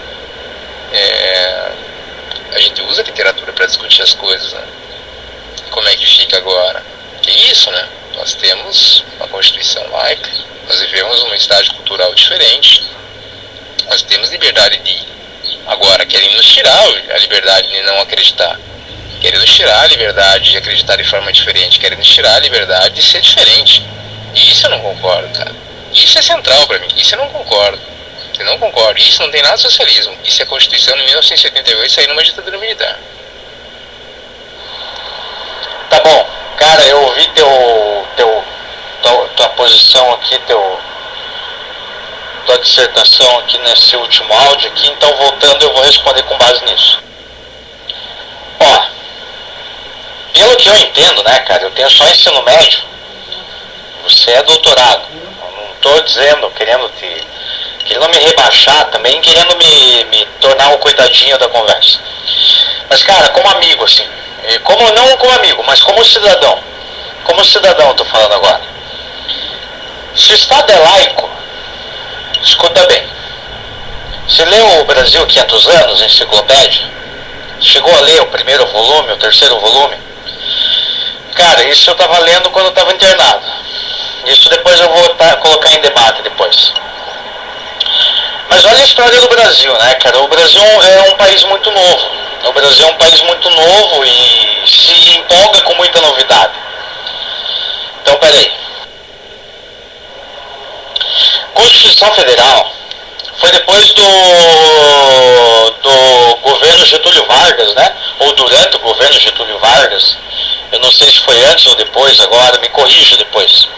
A gente usa a literatura para discutir as coisas, né? E como é que fica agora? Que isso, né? Nós temos uma Constituição laica, nós vivemos um estágio cultural diferente, nós temos liberdade de ir. Agora, querem nos tirar a liberdade de não acreditar. Querem nos tirar a liberdade de acreditar de forma diferente, querem nos tirar a liberdade de ser diferente. E isso eu não concordo, cara. Isso é central pra mim, isso eu não concordo. Eu não concordo, isso não tem nada de socialismo. Isso é a Constituição de 1978 saindo numa ditadura militar. Tá bom, cara, eu ouvi tua posição aqui, tua dissertação aqui nesse último áudio aqui, então voltando eu vou responder com base nisso. Ó, pelo que eu entendo, né, cara, eu tenho só ensino médio, você é doutorado, eu não tô dizendo, querendo me rebaixar também, querendo me tornar um coitadinho da conversa. Mas, cara, como amigo, assim, não como amigo, mas como cidadão eu tô falando agora. Se o Estado é laico, escuta bem, Você leu o Brasil 500 anos, enciclopédia? Chegou a ler o primeiro volume, o terceiro volume? Cara, isso eu estava lendo quando eu estava internado. Isso depois eu vou colocar em debate depois. Mas olha a história do Brasil, né, cara? O Brasil é um país muito novo. O Brasil é um país muito novo e se empolga com muita novidade. Então, peraí. Constituição Federal foi depois do governo Getúlio Vargas, né? Ou durante o governo Getúlio Vargas. Eu não sei se foi antes ou depois, agora me corrija depois.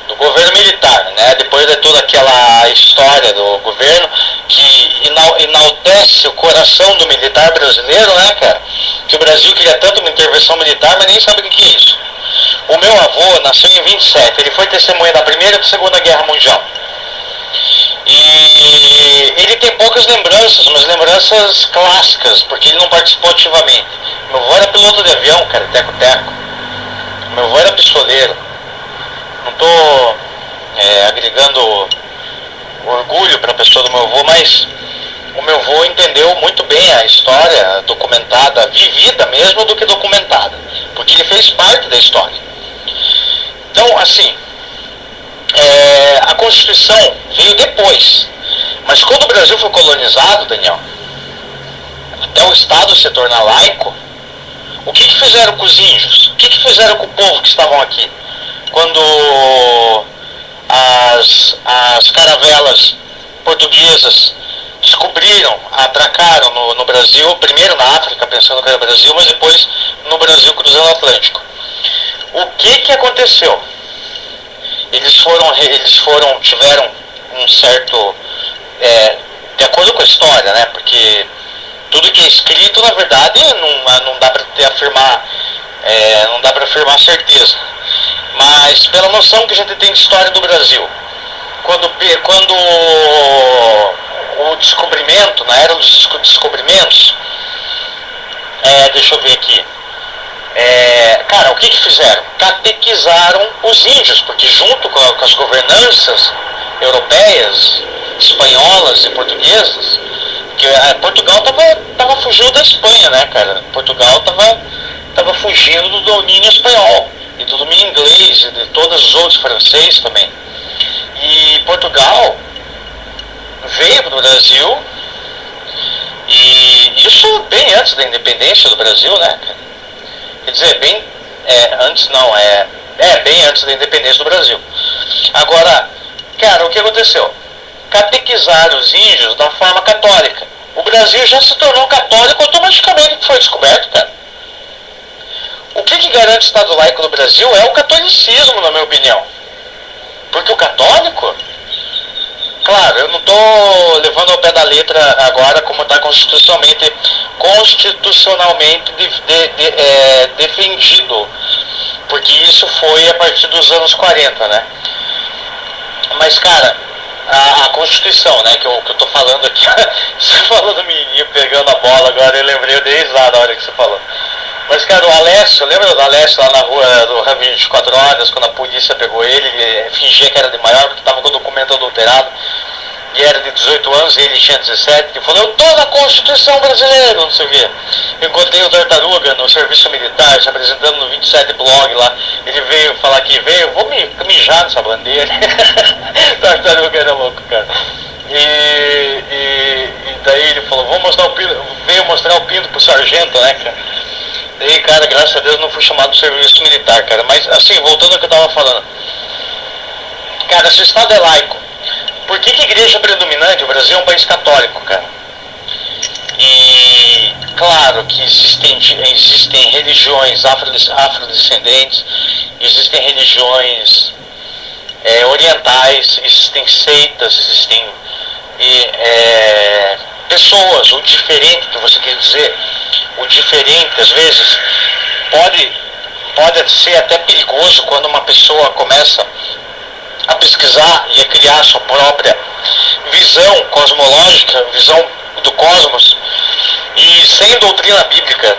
Do governo militar, né? Depois de toda aquela história do governo que enaltece o coração do militar brasileiro, né, cara? Que o Brasil queria tanto uma intervenção militar, mas nem sabe o que é isso. O meu avô nasceu em 27, ele foi testemunha da Primeira e da Segunda Guerra Mundial. E ele tem poucas lembranças, mas lembranças clássicas, porque ele não participou ativamente. Meu avô era piloto de avião, cara, teco-teco. Meu avô era pistoleiro. Não estou agregando orgulho para a pessoa do meu avô, mas o meu avô entendeu muito bem a história documentada, vivida mesmo, do que documentada, porque ele fez parte da história. Então, assim, a Constituição veio depois, mas quando o Brasil foi colonizado, Daniel, até o Estado se tornar laico, o que fizeram com os índios? O que fizeram com o povo que estavam aqui? Quando as caravelas portuguesas descobriram, atracaram no Brasil, primeiro na África, pensando que era Brasil, mas depois no Brasil cruzando o Atlântico. O que aconteceu? Eles tiveram um certo, de acordo com a história, né? Porque tudo que é escrito, na verdade, não dá para afirmar, não dá para afirmar certeza. Mas pela noção que a gente tem de história do Brasil, quando o descobrimento, na era dos descobrimentos, deixa eu ver aqui, cara, o que fizeram? Catequizaram os índios, porque junto com as governanças europeias, espanholas e portuguesas, que Portugal tava fugindo da Espanha, né, cara? Portugal tava fugindo do domínio espanhol e do domínio inglês e de todos os outros, francês também. E Portugal veio para o Brasil, e isso bem antes da independência do Brasil, né? Quer dizer, bem antes não, bem antes da independência do Brasil. Agora, cara, o que aconteceu? Catequizaram os índios da forma católica. O Brasil já se tornou católico automaticamente que foi descoberto, cara. O que garante o Estado laico no Brasil é o catolicismo, na minha opinião. Porque o católico, claro, eu não estou levando ao pé da letra agora como está constitucionalmente defendido, porque isso foi a partir dos anos 40, né? Mas, cara, a Constituição, né, que eu tô falando aqui, você falou do menininho pegando a bola agora, eu lembrei, eu dei risada na hora que você falou. Mas, cara, o Alessio, lembra do Alessio lá na rua do Ram 24 Horas, quando a polícia pegou ele fingia que era de maior, porque estava com o documento adulterado, e era de 18 anos, e ele tinha 17, que falou, eu tô na Constituição brasileira, não sei o quê. Eu encontrei o Tartaruga no serviço militar, se apresentando no 27 blog lá, ele veio falar que vou mijar nessa bandeira. Tartaruga era louco, cara. E daí ele falou, veio mostrar o pinto pro sargento, né, cara. Daí, cara, graças a Deus não fui chamado do serviço militar, cara. Mas, assim, voltando ao que eu tava falando. Cara, se o Estado é laico, por que a igreja é predominante? O Brasil é um país católico, cara. E, claro que existem religiões afrodescendentes, existem religiões orientais, existem seitas, existem pessoas, o diferente que você quer dizer, o diferente às vezes pode ser até perigoso quando uma pessoa começa a pesquisar e a criar sua própria visão cosmológica, visão do cosmos, e sem doutrina bíblica,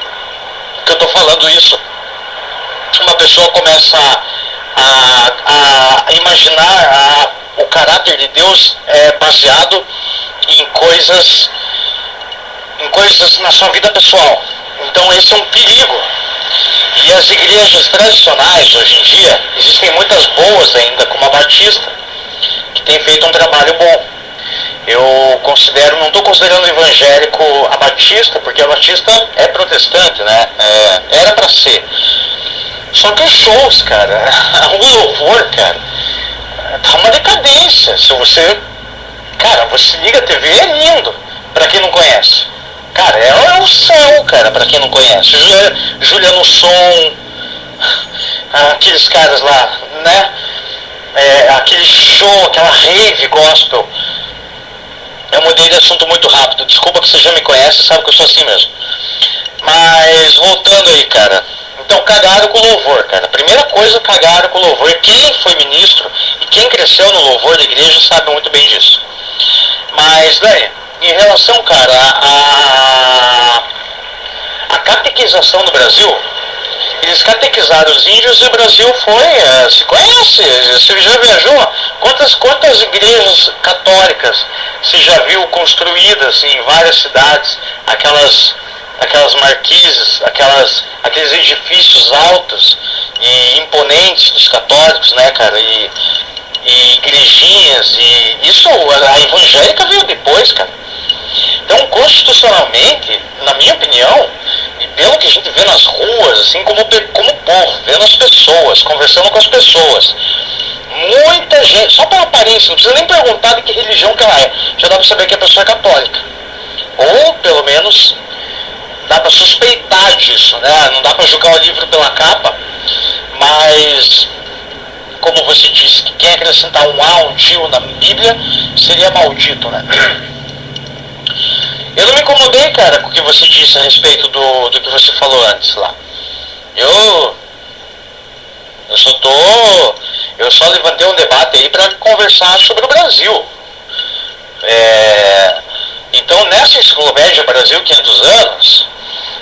que eu estou falando isso, uma pessoa começa a imaginar o caráter de Deus baseado em em coisas na sua vida pessoal. Então esse é um perigo. E as igrejas tradicionais hoje em dia, existem muitas boas ainda, como a Batista, que tem feito um trabalho bom. Eu considero, não estou considerando evangélico a Batista, porque a Batista é protestante, né? Era para ser. Só que os shows, cara, o louvor, cara, tá uma decadência. Se você, cara, você liga a TV, é lindo, para quem não conhece. Cara, é o céu, cara, pra quem não conhece. Juliano Som, aqueles caras lá, né? Aquele show, aquela rave gospel. Eu mudei de assunto muito rápido. Desculpa que você já me conhece, sabe que eu sou assim mesmo. Mas, voltando aí, cara. Então, cagaram com o louvor, cara. Primeira coisa, cagaram com o louvor. Quem foi ministro e quem cresceu no louvor da igreja sabe muito bem disso. Mas, daí, em relação, cara, a catequização no Brasil, eles catequizaram os índios e o Brasil foi, se conhece, você já viajou? Quantas igrejas católicas você já viu construídas em várias cidades, aquelas marquises, aqueles edifícios altos e imponentes dos católicos, né, cara, e igrejinhas, e isso, a evangélica veio depois, cara. Então, constitucionalmente, na minha opinião, e pelo que a gente vê nas ruas, assim como povo, vendo as pessoas, conversando com as pessoas, muita gente, só pela aparência, não precisa nem perguntar de que religião que ela é, já dá pra saber que a pessoa é católica. Ou, pelo menos, dá pra suspeitar disso, né? Não dá pra julgar o livro pela capa, mas, como você disse, que quem acrescentar um A, um tio na Bíblia, seria maldito, né? Eu não me incomodei, cara, com o que você disse a respeito do que você falou antes lá. Eu só levantei um debate aí para conversar sobre o Brasil. Então, nessa enciclopédia Brasil 500 anos,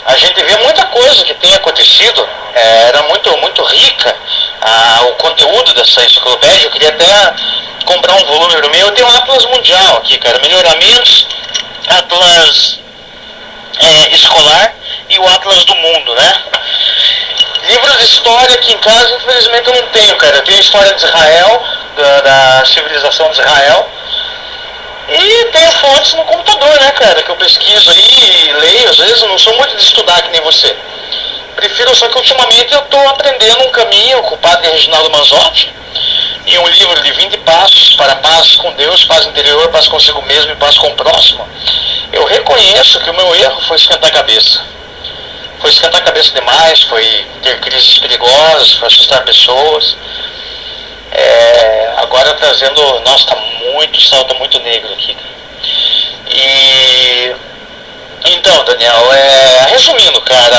a gente vê muita coisa que tem acontecido. Era muito rica o conteúdo dessa enciclopédia. Eu queria até comprar um volume no meu. Eu tenho um Atlas Mundial aqui, cara, melhoramentos, Atlas escolar e o Atlas do Mundo, né? Livros de história aqui em casa, infelizmente, eu não tenho, cara. Eu tenho a história de Israel, da civilização de Israel, e tenho fontes no computador, né, cara, que eu pesquiso aí e leio. Às vezes eu não sou muito de estudar que nem você. Prefiro, só que ultimamente eu estou aprendendo um caminho com o padre Reginaldo Manzotti, e um livro de 20 passos para a paz com Deus, paz interior, paz consigo mesmo e paz com o próximo. Eu reconheço que o meu erro foi esquentar a cabeça. Foi esquentar a cabeça demais, foi ter crises perigosas, foi assustar pessoas. Agora trazendo... Nossa, o céu tá muito negro aqui. E... Então, Daniel, resumindo, cara,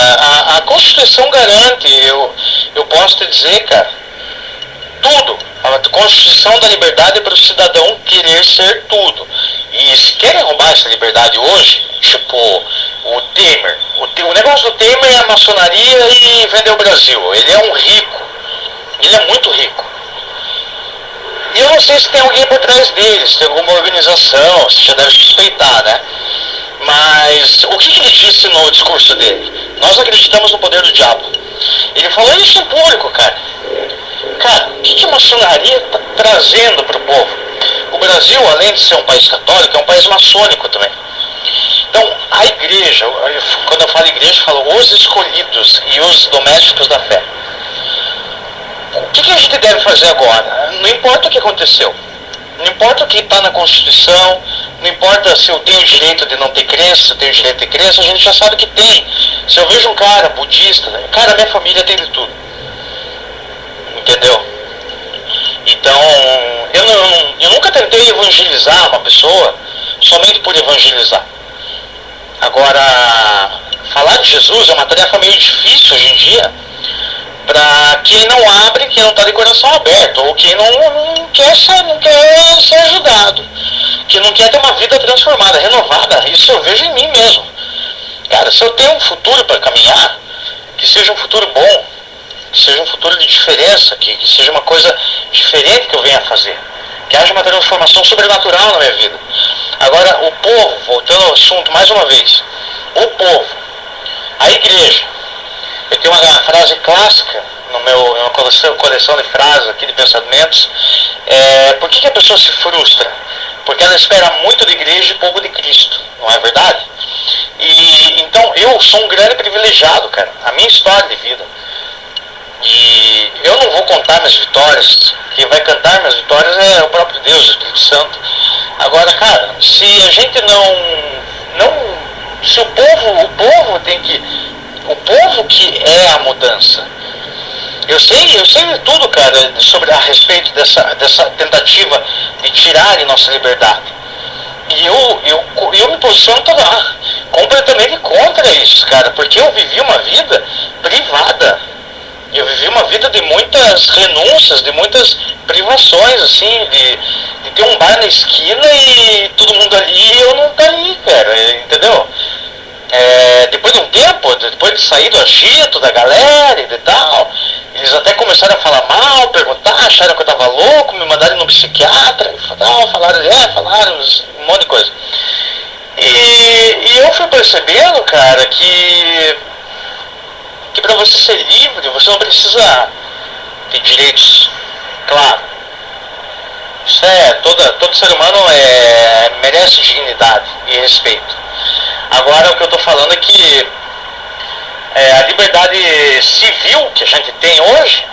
a Constituição garante, eu posso te dizer, cara, tudo. A Constituição da liberdade para o cidadão querer ser tudo. E se querem roubar essa liberdade hoje, tipo o Temer, o negócio do Temer é a maçonaria e vender o Brasil. Ele é um rico, ele é muito rico. E eu não sei se tem alguém por trás dele, se tem alguma organização, você já deve suspeitar, né? Mas o que ele disse no discurso dele? Nós acreditamos no poder do diabo. Ele falou isso em público, cara. Cara, o que a maçonaria está trazendo para o povo? O Brasil, além de ser um país católico, é um país maçônico também. Então, a igreja, quando eu falo igreja, eu falo os escolhidos e os domésticos da fé. O que a gente deve fazer agora? Não importa o que aconteceu. Não importa o que está na Constituição, não importa se eu tenho o direito de não ter crença, se eu tenho o direito de ter crença, a gente já sabe que tem. Se eu vejo um cara budista, né? Cara, minha família tem de tudo. Entendeu? Então, eu nunca tentei evangelizar uma pessoa somente por evangelizar. Agora, falar de Jesus é uma tarefa meio difícil hoje em dia para quem não abre, quem não está de coração aberto, ou quem não quer ser ajudado, que não quer ter uma vida transformada, renovada. Isso eu vejo em mim mesmo. Cara, se eu tenho um futuro para caminhar, que seja um futuro bom, que seja um futuro de diferença, que seja uma coisa diferente que eu venha a fazer, que haja uma transformação sobrenatural na minha vida. Agora, o povo povo, voltando ao assunto mais uma vez, o povo, a igreja. Eu tenho uma frase clássica uma coleção de frases aqui, de pensamentos. Por que a pessoa se frustra? Porque ela espera muito da igreja e pouco de Cristo, não é verdade? E então eu sou um grande privilegiado, cara, a minha história de vida. E eu não vou contar minhas vitórias, quem vai cantar minhas vitórias é o próprio Deus, o Espírito Santo. Agora, cara, se a gente se o povo tem que, o povo que é a mudança. Eu sei de tudo, cara, a respeito dessa tentativa de tirarem nossa liberdade. E eu me posiciono completamente contra isso, cara, porque eu vivi uma vida privada. Eu vivi uma vida de muitas renúncias, de muitas privações, assim, de ter um bar na esquina e todo mundo ali e eu não tá ali, cara, entendeu? Depois de um tempo, depois de sair do agito da galera e tal, eles até começaram a falar mal, perguntar, acharam que eu tava louco, me mandaram no psiquiatra, falaram um monte de coisa. E eu fui percebendo, cara, que para você ser livre, você não precisa ter direitos, claro. Isso todo ser humano merece dignidade e respeito. Agora o que eu estou falando é que a liberdade civil que a gente tem hoje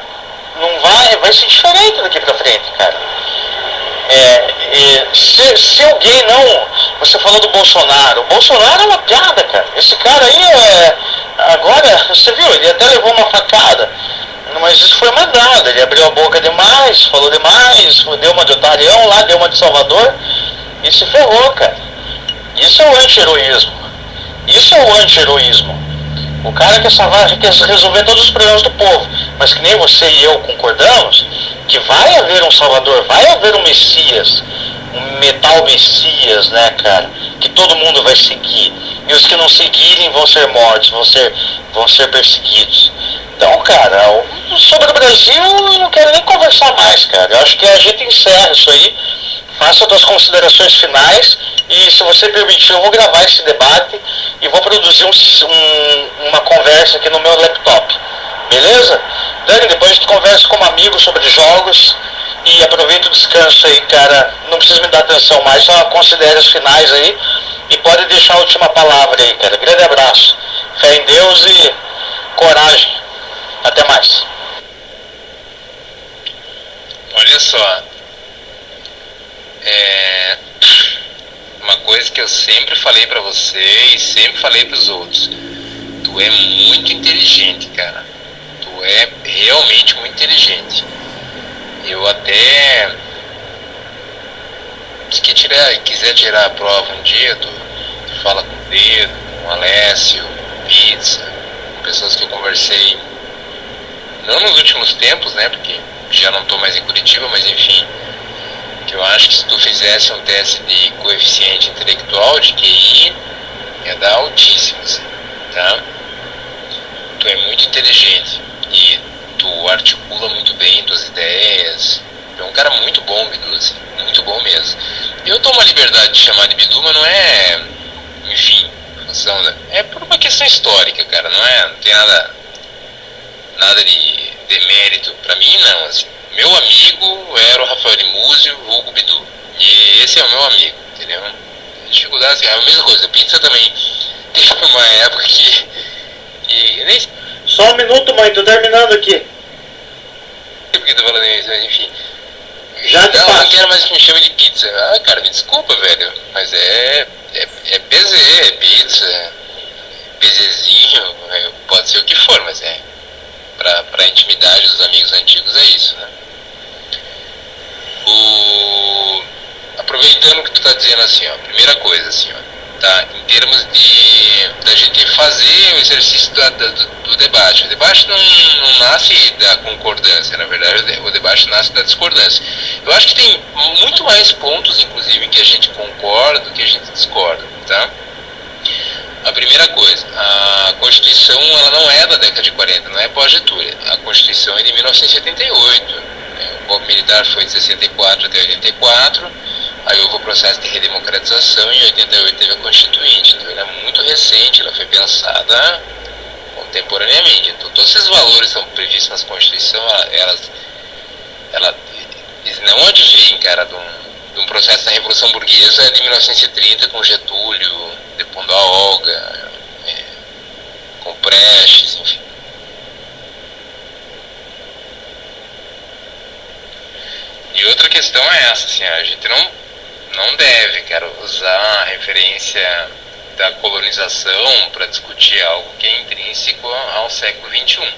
não vai ser diferente daqui para frente, cara. Se alguém não... Você falou do Bolsonaro. O Bolsonaro é uma piada, cara. Esse cara aí agora, você viu, ele até levou uma facada. Mas isso foi mandado. Ele abriu a boca demais, falou demais, deu uma de Otarião lá, deu uma de Salvador e se ferrou, cara. Isso é o anti-heroísmo. O cara quer resolver todos os problemas do povo. Mas que nem você e eu concordamos que vai haver um Salvador, vai haver um Messias, um metal Messias, né, cara? Que todo mundo vai seguir. E os que não seguirem vão ser mortos, vão ser perseguidos. Então, cara, sobre o Brasil eu não quero nem conversar mais, cara. Eu acho que a gente encerra isso aí. Faça suas considerações finais e, se você permitir, eu vou gravar esse debate e vou produzir uma conversa aqui no meu laptop. Beleza? Dani, depois a gente conversa como amigo sobre jogos e aproveita o descanso aí, cara. Não precisa me dar atenção mais, só considere os finais aí e pode deixar a última palavra aí, cara. Grande abraço. Fé em Deus e coragem. Até mais. Olha só. Uma coisa que eu sempre falei pra você e sempre falei pros outros: tu é muito inteligente, cara. Tu é realmente muito inteligente. Eu até, se quiser tirar a prova um dia, tu fala com o Pedro, com o Alessio, Pizza, com pessoas que eu conversei, não nos últimos tempos, né, porque já não tô mais em Curitiba, mas enfim, que eu acho que se tu fizesse um teste de coeficiente intelectual, de QI, ia dar altíssimo, assim, tá? Tu é muito inteligente e tu articula muito bem tuas ideias. Tu é um cara muito bom, Bidu, assim, muito bom mesmo. Eu tomo a liberdade de chamar de Bidu, mas não é, enfim, função, né? É por uma questão histórica, cara, não tem nada de demérito pra mim, não, assim. Meu amigo era o Rafael Limúzio, vulgo Bidu. E esse é o meu amigo, entendeu? Dificuldade, assim, é a mesma coisa. Pizza também teve uma época que nem... Só um minuto, mãe, tô terminando aqui. Por que tô falando isso, mas enfim. Já te não, passo. Não quero mais que me chame de pizza. Ah, cara, me desculpa, velho. Mas é PZ, é pizza, PZzinho, pode ser o que for, mas pra intimidade dos amigos antigos é isso, né? Aproveitando o que tu tá dizendo, assim, ó, primeira coisa, assim, ó, tá, em termos da gente fazer o exercício do debate. O debate não nasce da concordância, na verdade o debate nasce da discordância. Eu acho que tem muito mais pontos, inclusive, em que a gente concorda do que a gente discorda, tá? A primeira coisa, a Constituição, ela não é da década de 40, não é pós-Getúlio. A Constituição é de 1978. O golpe militar foi de 64 até 84. Aí houve o processo de redemocratização e em 88 teve a Constituinte. Então ela é muito recente, ela foi pensada contemporaneamente. Então todos esses valores são previstos na Constituição, eles não advêm, cara, de um processo da Revolução Burguesa de 1930 com Getúlio, depondo a Olga, com Prestes, enfim. E outra questão é essa, assim, a gente não deve, cara, usar a referência da colonização para discutir algo que é intrínseco ao século XXI.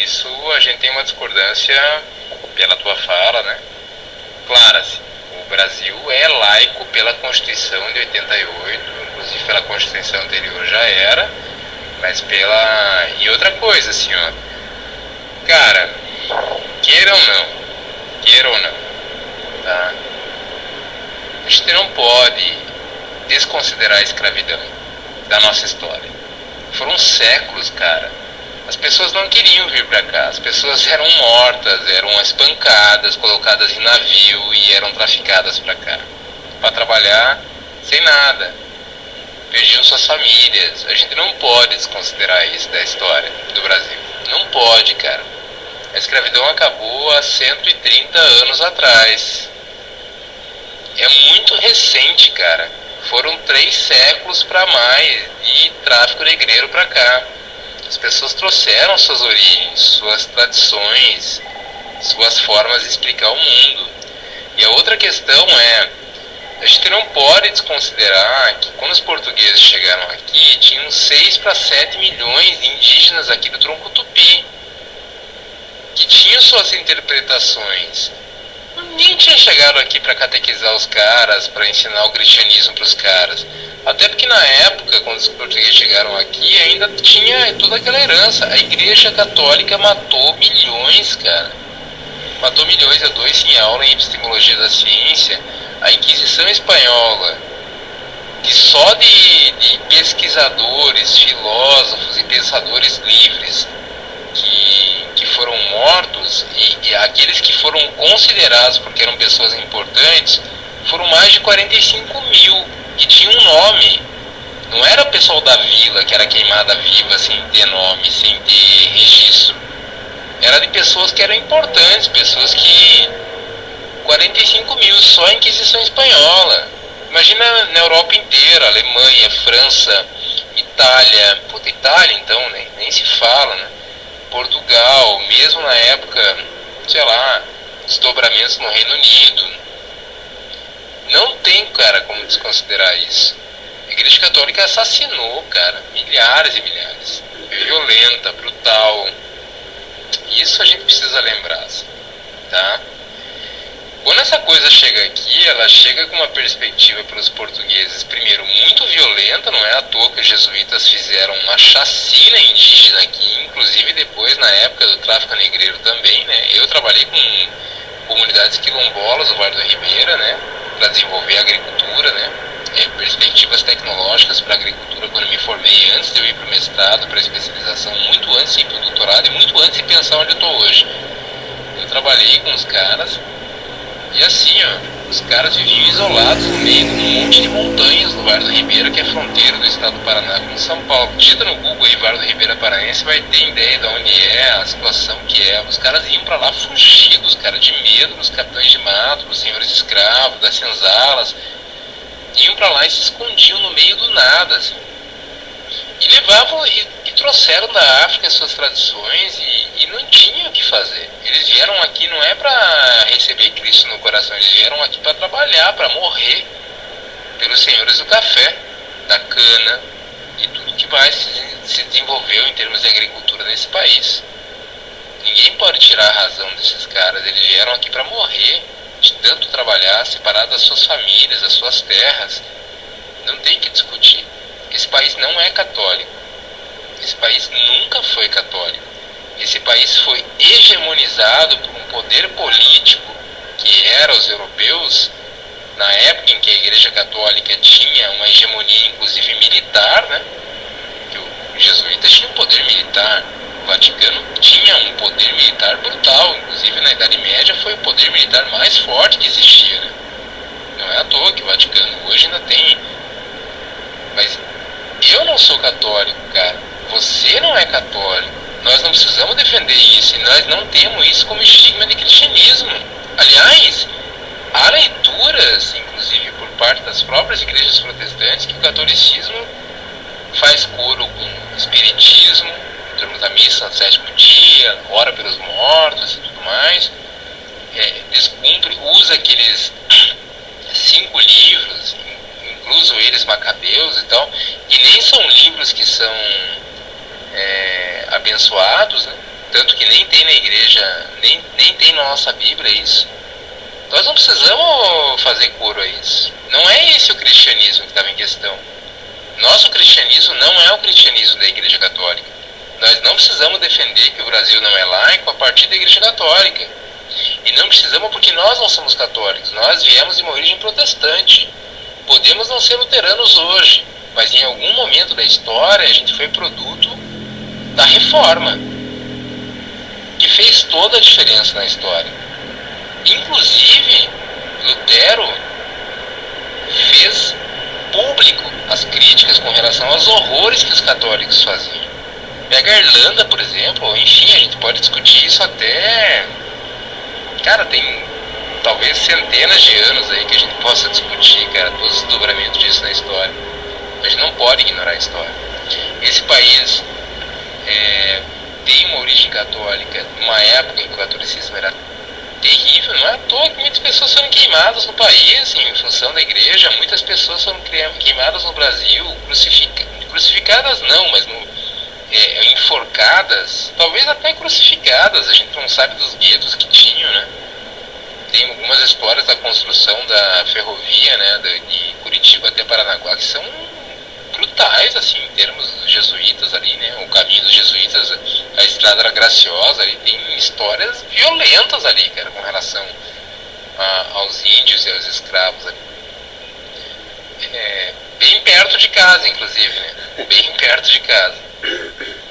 Isso a gente tem uma discordância pela tua fala, né? Claro, assim, o Brasil é laico pela Constituição de 88, inclusive pela Constituição anterior já era, mas pela... E outra coisa, assim, ó, cara, queira ou não, tá? A gente não pode desconsiderar a escravidão da nossa história. Foram séculos, cara. As pessoas não queriam vir pra cá. As pessoas eram mortas, eram espancadas, colocadas em navio e eram traficadas pra cá pra trabalhar sem nada. Perdiam suas famílias. A gente não pode desconsiderar isso da história do Brasil. Não pode, cara. A escravidão acabou há 130 anos atrás. É muito recente, cara. Foram 3 séculos para mais de tráfico negreiro para cá. As pessoas trouxeram suas origens, suas tradições, suas formas de explicar o mundo. E a outra questão é, a gente não pode desconsiderar que quando os portugueses chegaram aqui, tinham 6 para 7 milhões de indígenas aqui do tronco tupi, que tinham suas interpretações. Ninguém tinha chegado aqui para catequizar os caras, para ensinar o cristianismo para os caras. Até porque na época, quando os portugueses chegaram aqui, ainda tinha toda aquela herança. A Igreja Católica matou milhões, cara. Matou milhões. Eu dou isso em aula em epistemologia da ciência. A Inquisição Espanhola, que só de pesquisadores, filósofos e pensadores livres que foram mortos e aqueles que foram considerados porque eram pessoas importantes, foram mais de 45 mil que tinham um nome. Não era o pessoal da vila que era queimada viva sem ter nome, sem ter registro. Era de pessoas que eram importantes, pessoas que... 45 mil só a Inquisição Espanhola. Imagina na Europa inteira, Alemanha, França, Itália. Puta, Itália então, né? Nem se fala, né? Portugal, mesmo na época, sei lá, desdobramentos no Reino Unido. Não tem, cara, como desconsiderar isso. A Igreja Católica assassinou, cara, milhares e milhares. Violenta, brutal. Isso a gente precisa lembrar, tá? Quando essa coisa chega aqui, ela chega com uma perspectiva para os portugueses, primeiro, muito violenta. Não é à toa que os jesuítas fizeram uma chacina indígena aqui, inclusive depois, na época do tráfico negreiro também, né? Eu trabalhei com comunidades quilombolas do Vale do Ribeira, né? Para desenvolver a agricultura, né? Perspectivas tecnológicas para a agricultura quando eu me formei, antes de eu ir para o mestrado, para a especialização, muito antes de ir para o doutorado e muito antes de pensar onde eu estou hoje. Eu trabalhei com os caras. E assim, ó, os caras viviam isolados no meio de um monte de montanhas no Vale do Ribeira, que é fronteira do estado do Paraná com São Paulo. Digita no Google aí, Vale do Ribeira Paraense, vai ter ideia de onde é, a situação que é. Os caras iam pra lá fugidos, cara, de medo dos capitães de mato, dos senhores escravos, das senzalas. Iam pra lá e se escondiam no meio do nada, assim. E levavam e trouxeram da África suas tradições e não tinham o que fazer. Eles vieram aqui não é para receber Cristo no coração, eles vieram aqui para trabalhar, para morrer pelos senhores do café, da cana e tudo que mais se desenvolveu em termos de agricultura nesse país. Ninguém pode tirar a razão desses caras. Eles vieram aqui para morrer, de tanto trabalhar, separados das suas famílias, das suas terras. Não tem que discutir. Esse país não é católico. Esse país nunca foi católico. Esse país foi hegemonizado por um poder político que era os europeus, na época em que a Igreja Católica tinha uma hegemonia, inclusive militar, né? Que o jesuíta tinha um poder militar. O Vaticano tinha um poder militar brutal, inclusive na Idade Média foi o poder militar mais forte que existia, né? Não é à toa que o Vaticano hoje ainda tem. Mas eu não sou católico, cara. Você não é católico. Nós não precisamos defender isso, e nós não temos isso como estigma de cristianismo. Aliás, há leituras, inclusive por parte das próprias igrejas protestantes, que o catolicismo faz coro com o espiritismo, em termos da missa no 7º dia, ora pelos mortos e tudo mais, descumpre, usa aqueles 5 livros, incluso eles macabeus e tal, que nem são livros que são abençoados, né? Tanto que nem tem na igreja, nem tem na nossa Bíblia isso. Nós não precisamos fazer coro a isso. Não é esse o cristianismo que estava em questão. Nosso cristianismo não é o cristianismo da Igreja Católica. Nós não precisamos defender que o Brasil não é laico a partir da Igreja Católica. E não precisamos porque nós não somos católicos. Nós viemos de uma origem protestante. Podemos não ser luteranos hoje, mas em algum momento da história a gente foi produto da reforma, que fez toda a diferença na história. Inclusive, Lutero fez público as críticas com relação aos horrores que os católicos faziam. Pega a Irlanda, por exemplo, enfim, a gente pode discutir isso até... Cara, tem talvez centenas de anos aí que a gente possa discutir, cara, todos os desdobramentos disso na história. A gente não pode ignorar a história. Esse país tem uma origem católica, numa época em que o catolicismo era terrível, não é à toa que muitas pessoas foram queimadas no país em função da igreja, muitas pessoas foram queimadas no Brasil, crucificadas não, mas enforcadas, talvez até crucificadas, a gente não sabe dos guetos que tinham, né? Tem algumas histórias da construção da ferrovia, né, de Curitiba até Paranaguá, que são brutais, assim, em termos dos jesuítas ali, né, o caminho dos jesuítas, a estrada era graciosa, ali tem histórias violentas ali, cara, com relação aos índios e aos escravos ali. Bem perto de casa, inclusive, né, bem perto de casa.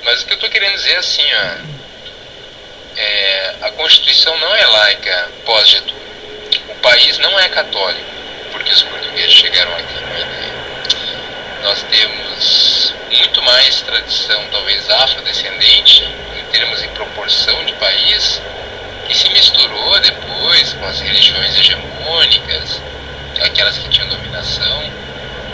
Mas o que eu tô querendo dizer, assim, a Constituição não é laica pós-Getúlio. O país não é católico, porque os portugueses chegaram aqui com a ideia. Nós temos muito mais tradição, talvez afrodescendente, em termos de proporção de país, que se misturou depois com as religiões hegemônicas, aquelas que tinham dominação.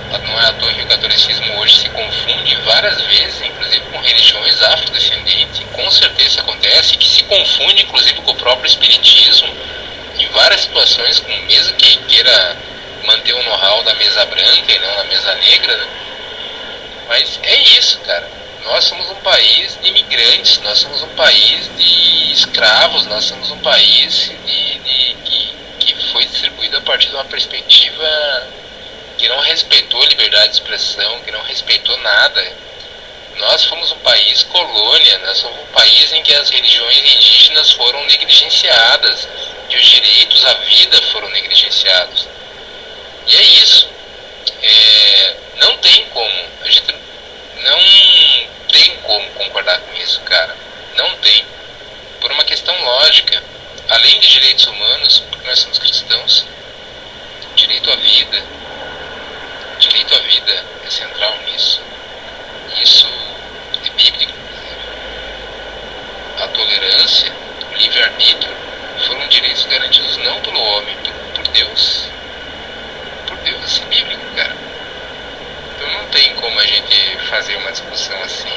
Não é à toa que o catolicismo hoje se confunde várias vezes, inclusive com religiões afrodescendentes. Com certeza isso acontece, que se confunde inclusive com o próprio espiritismo, em várias situações, mesmo que queira manter o know-how da mesa branca e não da mesa negra, né? Mas é isso, cara. Nós somos um país de imigrantes, nós somos um país de escravos, nós somos um país que foi distribuído a partir de uma perspectiva que não respeitou a liberdade de expressão, que não respeitou nada. Nós fomos um país colônia, nós somos um país em que as religiões indígenas foram negligenciadas e os direitos à vida foram negligenciados. E é isso. Não tem como, a gente não tem como concordar com isso, cara. Não tem. Por uma questão lógica. Além de direitos humanos, porque nós somos cristãos, direito à vida. Direito à vida é central nisso. Isso é bíblico. A tolerância, o livre-arbítrio foram direitos garantidos não pelo homem, por Deus. Por Deus, isso é bíblico, cara. Então não tem como a gente fazer uma discussão assim.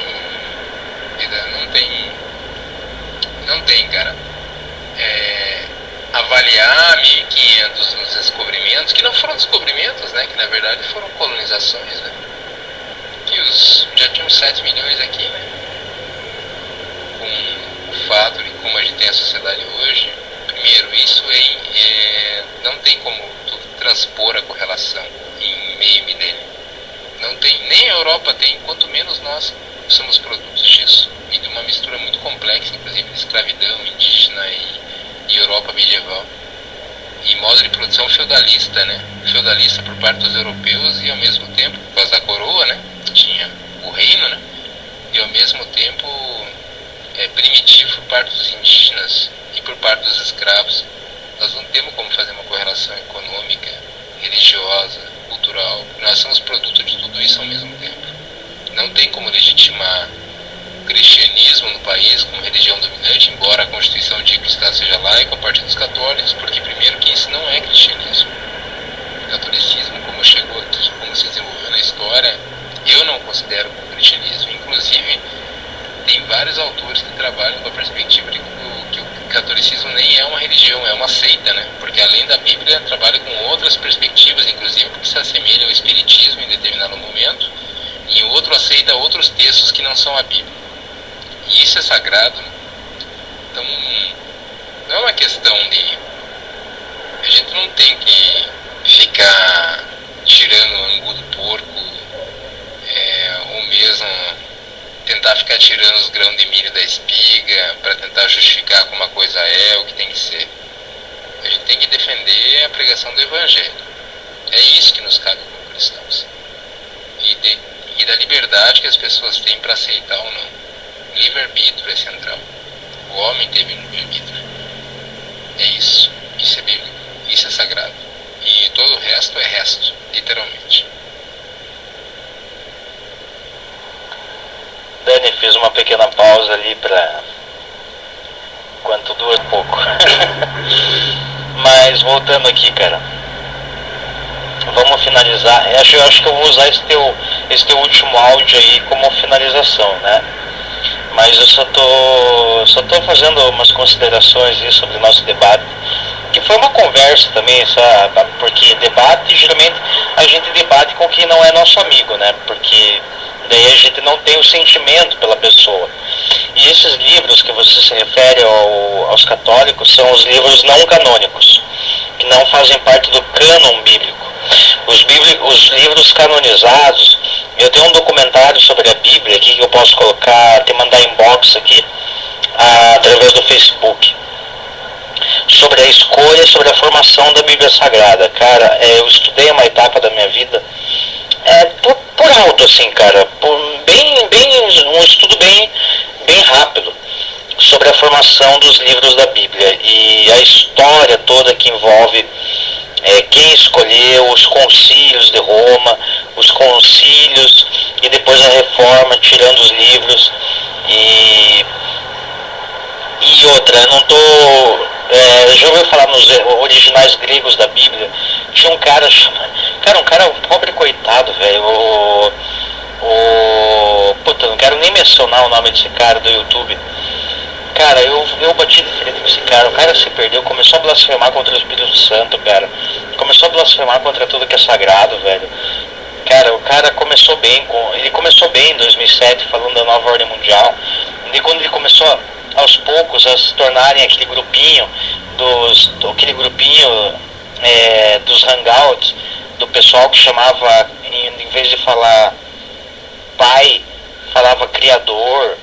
Não tem, cara. Avaliar 1500 nos descobrimentos, que não foram descobrimentos, né, que na verdade foram colonizações, né, que já tinham 7 milhões aqui, né, com o fato de como a gente tem a sociedade hoje. Primeiro, isso não tem como tu transpor a correlação em meio milênio. Não tem, nem a Europa tem, quanto menos nós somos produtos disso, e de uma mistura muito complexa, inclusive de escravidão indígena e Europa medieval, e modo de produção feudalista, né? Feudalista por parte dos europeus, e ao mesmo tempo, por causa da coroa, né? Tinha o reino, né? E ao mesmo tempo primitivo por parte dos indígenas e por parte dos escravos, nós não temos como fazer uma correlação econômica, religiosa, cultural. Nós somos produto de tudo isso ao mesmo tempo. Não tem como legitimar o cristianismo no país como religião dominante, embora a Constituição diga que o Estado seja laico, a partir dos católicos, porque primeiro que isso não é cristianismo. O catolicismo, como chegou aqui, como se desenvolveu na história, eu não considero como cristianismo. Inclusive, tem vários autores que trabalham com a perspectiva de que o catolicismo nem é uma religião, é uma seita, né? Porque além da Bíblia, trabalha com outras perspectivas, inclusive porque se assemelha ao espiritismo em determinado momento, e em outro aceita outros textos que não são a Bíblia. E isso é sagrado, né? Então, não é uma questão de... A gente não tem que ficar tirando o angu do porco, ou mesmo tentar ficar tirando os grãos de milho da espiga para tentar justificar como a coisa é, o que tem que ser. A gente tem que defender a pregação do Evangelho. É isso que nos cabe como cristãos. E da liberdade que as pessoas têm para aceitar ou não. Livre-arbítrio é central. O homem teve livre-arbítrio. É isso. Isso é bíblico. Isso é sagrado. E todo o resto é resto, literalmente. Dani fez uma pequena pausa ali para enquanto dura pouco. Mas voltando aqui, cara, vamos finalizar. Eu acho que eu vou usar esse teu último áudio aí como finalização, né? Mas eu só tô fazendo umas considerações aí sobre o nosso debate, que foi uma conversa também, sabe? Porque debate, geralmente a gente debate com quem não é nosso amigo, né? Porque daí a gente não tem o sentimento pela pessoa. E esses livros que você se refere aos católicos são os livros não canônicos, que não fazem parte do cânon bíblico. Os livros canonizados, eu tenho um documentário sobre a Bíblia aqui que eu posso colocar, te mandar inbox aqui, através do Facebook, sobre a escolha, sobre a formação da Bíblia Sagrada. Cara, eu estudei uma etapa da minha vida, por alto assim, cara, um estudo bem rápido sobre a formação dos livros da Bíblia e a história toda que envolve quem escolheu, os concílios de Roma, os concílios e depois a reforma, tirando os livros e outra, eu não tô... já ouviu falar nos originais gregos da Bíblia? Tinha um cara um pobre coitado, velho, puta, não quero nem mencionar o nome desse cara do YouTube. Cara, eu bati de frente com esse cara, o cara se perdeu, começou a blasfemar contra o Espírito Santo, cara. Começou a blasfemar contra tudo que é sagrado, velho. Cara, o cara começou bem, ele começou bem em 2007, falando da nova ordem mundial. E quando ele começou aos poucos a se tornarem aquele grupinho dos hangouts, do pessoal que chamava, em vez de falar pai, falava criador,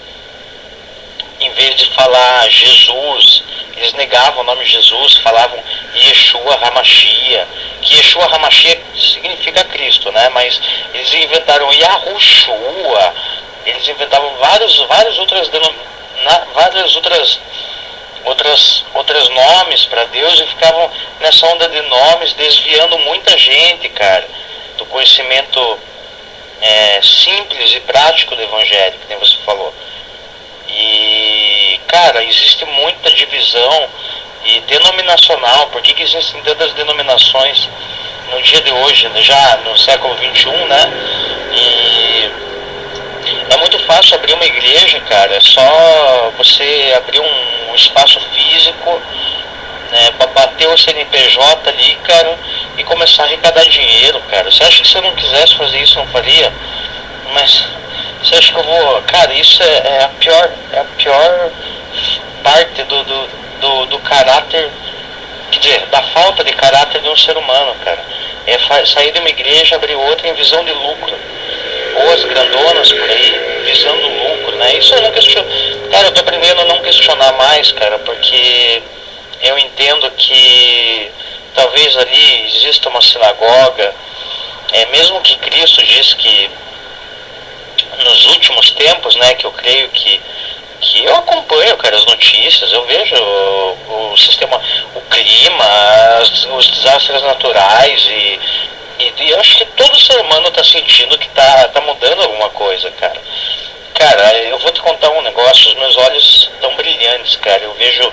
em vez de falar Jesus, eles negavam o nome Jesus, falavam Yeshua HaMashiach, que Yeshua HaMashiach significa Cristo, né? Mas eles inventaram Yahushua, eles inventavam várias outras nomes para Deus e ficavam nessa onda de nomes, desviando muita gente, cara, do conhecimento simples e prático do Evangelho, que nem você falou. E, cara, existe muita divisão e denominacional. Por que existem tantas denominações no dia de hoje, já no século XXI, né? E é muito fácil abrir uma igreja, cara. É só você abrir um espaço físico, né, para bater o CNPJ ali, cara, e começar a arrecadar dinheiro, cara. Você acha que se eu não quisesse fazer isso, eu não faria? Mas você acha que eu vou... Cara, isso é a pior parte do caráter, quer dizer, da falta de caráter de um ser humano, cara. É sair de uma igreja, abrir outra em visão de lucro. Ou as grandonas por aí, visando lucro, né? Isso eu não questiono. Cara, eu tô aprendendo a não questionar mais, cara, porque eu entendo que talvez ali exista uma sinagoga, mesmo que Cristo diz que nos últimos tempos, né, que eu creio que que eu acompanho, cara, as notícias, eu vejo o sistema, o clima, os desastres naturais e eu acho que todo ser humano está sentindo que tá mudando alguma coisa, cara. Cara, eu vou te contar um negócio, os meus olhos estão brilhantes, cara. Eu vejo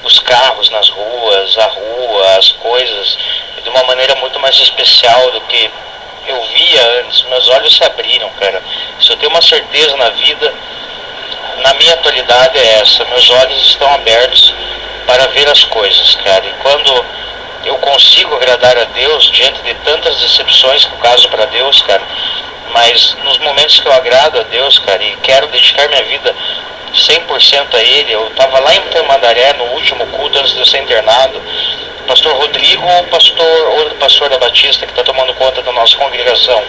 os carros nas ruas, a rua, as coisas, de uma maneira muito mais especial do que eu via antes. Meus olhos se abriram, cara. Se eu tenho uma certeza na vida, na minha atualidade é essa. Meus olhos estão abertos para ver as coisas, cara. E quando eu consigo agradar a Deus diante de tantas decepções que eu caso para Deus, cara, mas nos momentos que eu agrado a Deus, cara, e quero dedicar minha vida 100% a Ele. Eu estava lá em Tamandaré no último culto antes de eu ser internado. Pastor Rodrigo, outro pastor da Batista que está tomando conta da nossa congregação,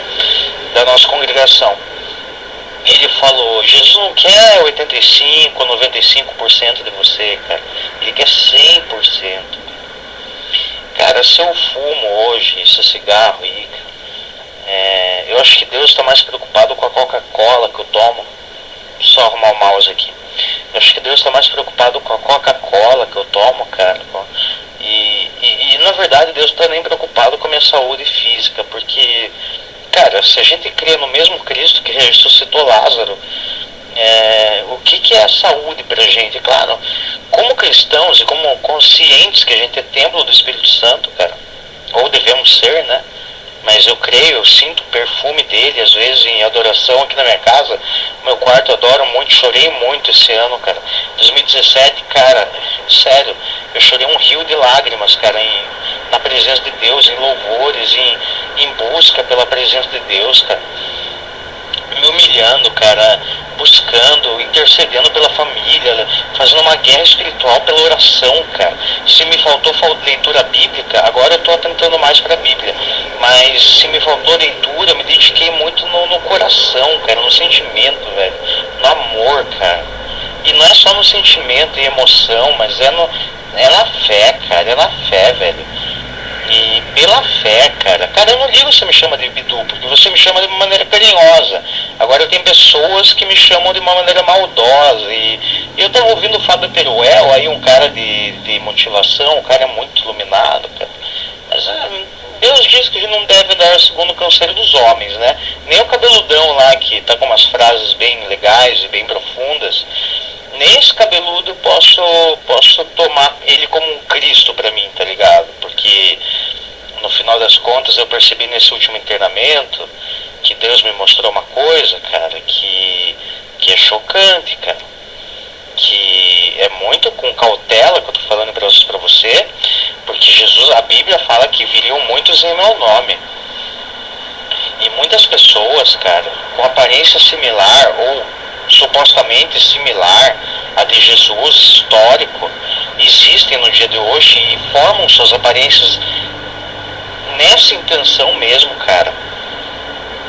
ele falou: Jesus não quer 85, 95% de você, cara. Ele quer 100%. Cara, se eu fumo hoje esse cigarro aí, eu acho que Deus está mais preocupado com a Coca-Cola que eu tomo. Só arrumar o mouse aqui. Eu acho que Deus está mais preocupado com a Coca-Cola que eu tomo, cara. E na verdade Deus está nem preocupado com a minha saúde física, porque, cara, se a gente crê no mesmo Cristo que ressuscitou Lázaro, o que é a saúde pra gente? Claro, como cristãos e como conscientes que a gente é templo do Espírito Santo, cara, ou devemos ser, né? Mas eu creio, eu sinto o perfume dele, às vezes em adoração aqui na minha casa, meu quarto eu adoro muito, chorei muito esse ano, cara. 2017, cara, sério, eu chorei um rio de lágrimas, cara, na presença de Deus, em louvores, em busca pela presença de Deus, cara. Me humilhando, cara, buscando, intercedendo pela família, fazendo uma guerra espiritual pela oração, cara. Se me faltou leitura bíblica, agora eu estou atentando mais para a Bíblia, mas se me faltou leitura, eu me dediquei muito no coração, cara, no sentimento, velho, no amor, cara. E não é só no sentimento e emoção, mas é na fé, cara, é na fé, velho. E pela fé, cara, eu não ligo se você me chama de Bidu, porque você me chama de uma maneira carinhosa. Agora tem pessoas que me chamam de uma maneira maldosa. E eu tava ouvindo o Fábio Peruel, aí um cara de motivação, um cara muito iluminado, cara. Mas Deus diz que a gente não deve dar segundo o conselho dos homens, né? Nem o cabeludão lá que tá com umas frases bem legais e bem profundas, nem esse cabeludo eu posso tomar ele como um Cristo pra mim, tá ligado? Porque no final das contas eu percebi nesse último internamento que Deus me mostrou uma coisa, cara, que é chocante, cara, que é muito com cautela que eu tô falando pra você, porque Jesus, a Bíblia fala que viriam muitos em meu nome. E muitas pessoas, cara, com aparência similar ou supostamente similar a de Jesus histórico, existem no dia de hoje e formam suas aparências nessa intenção mesmo, cara,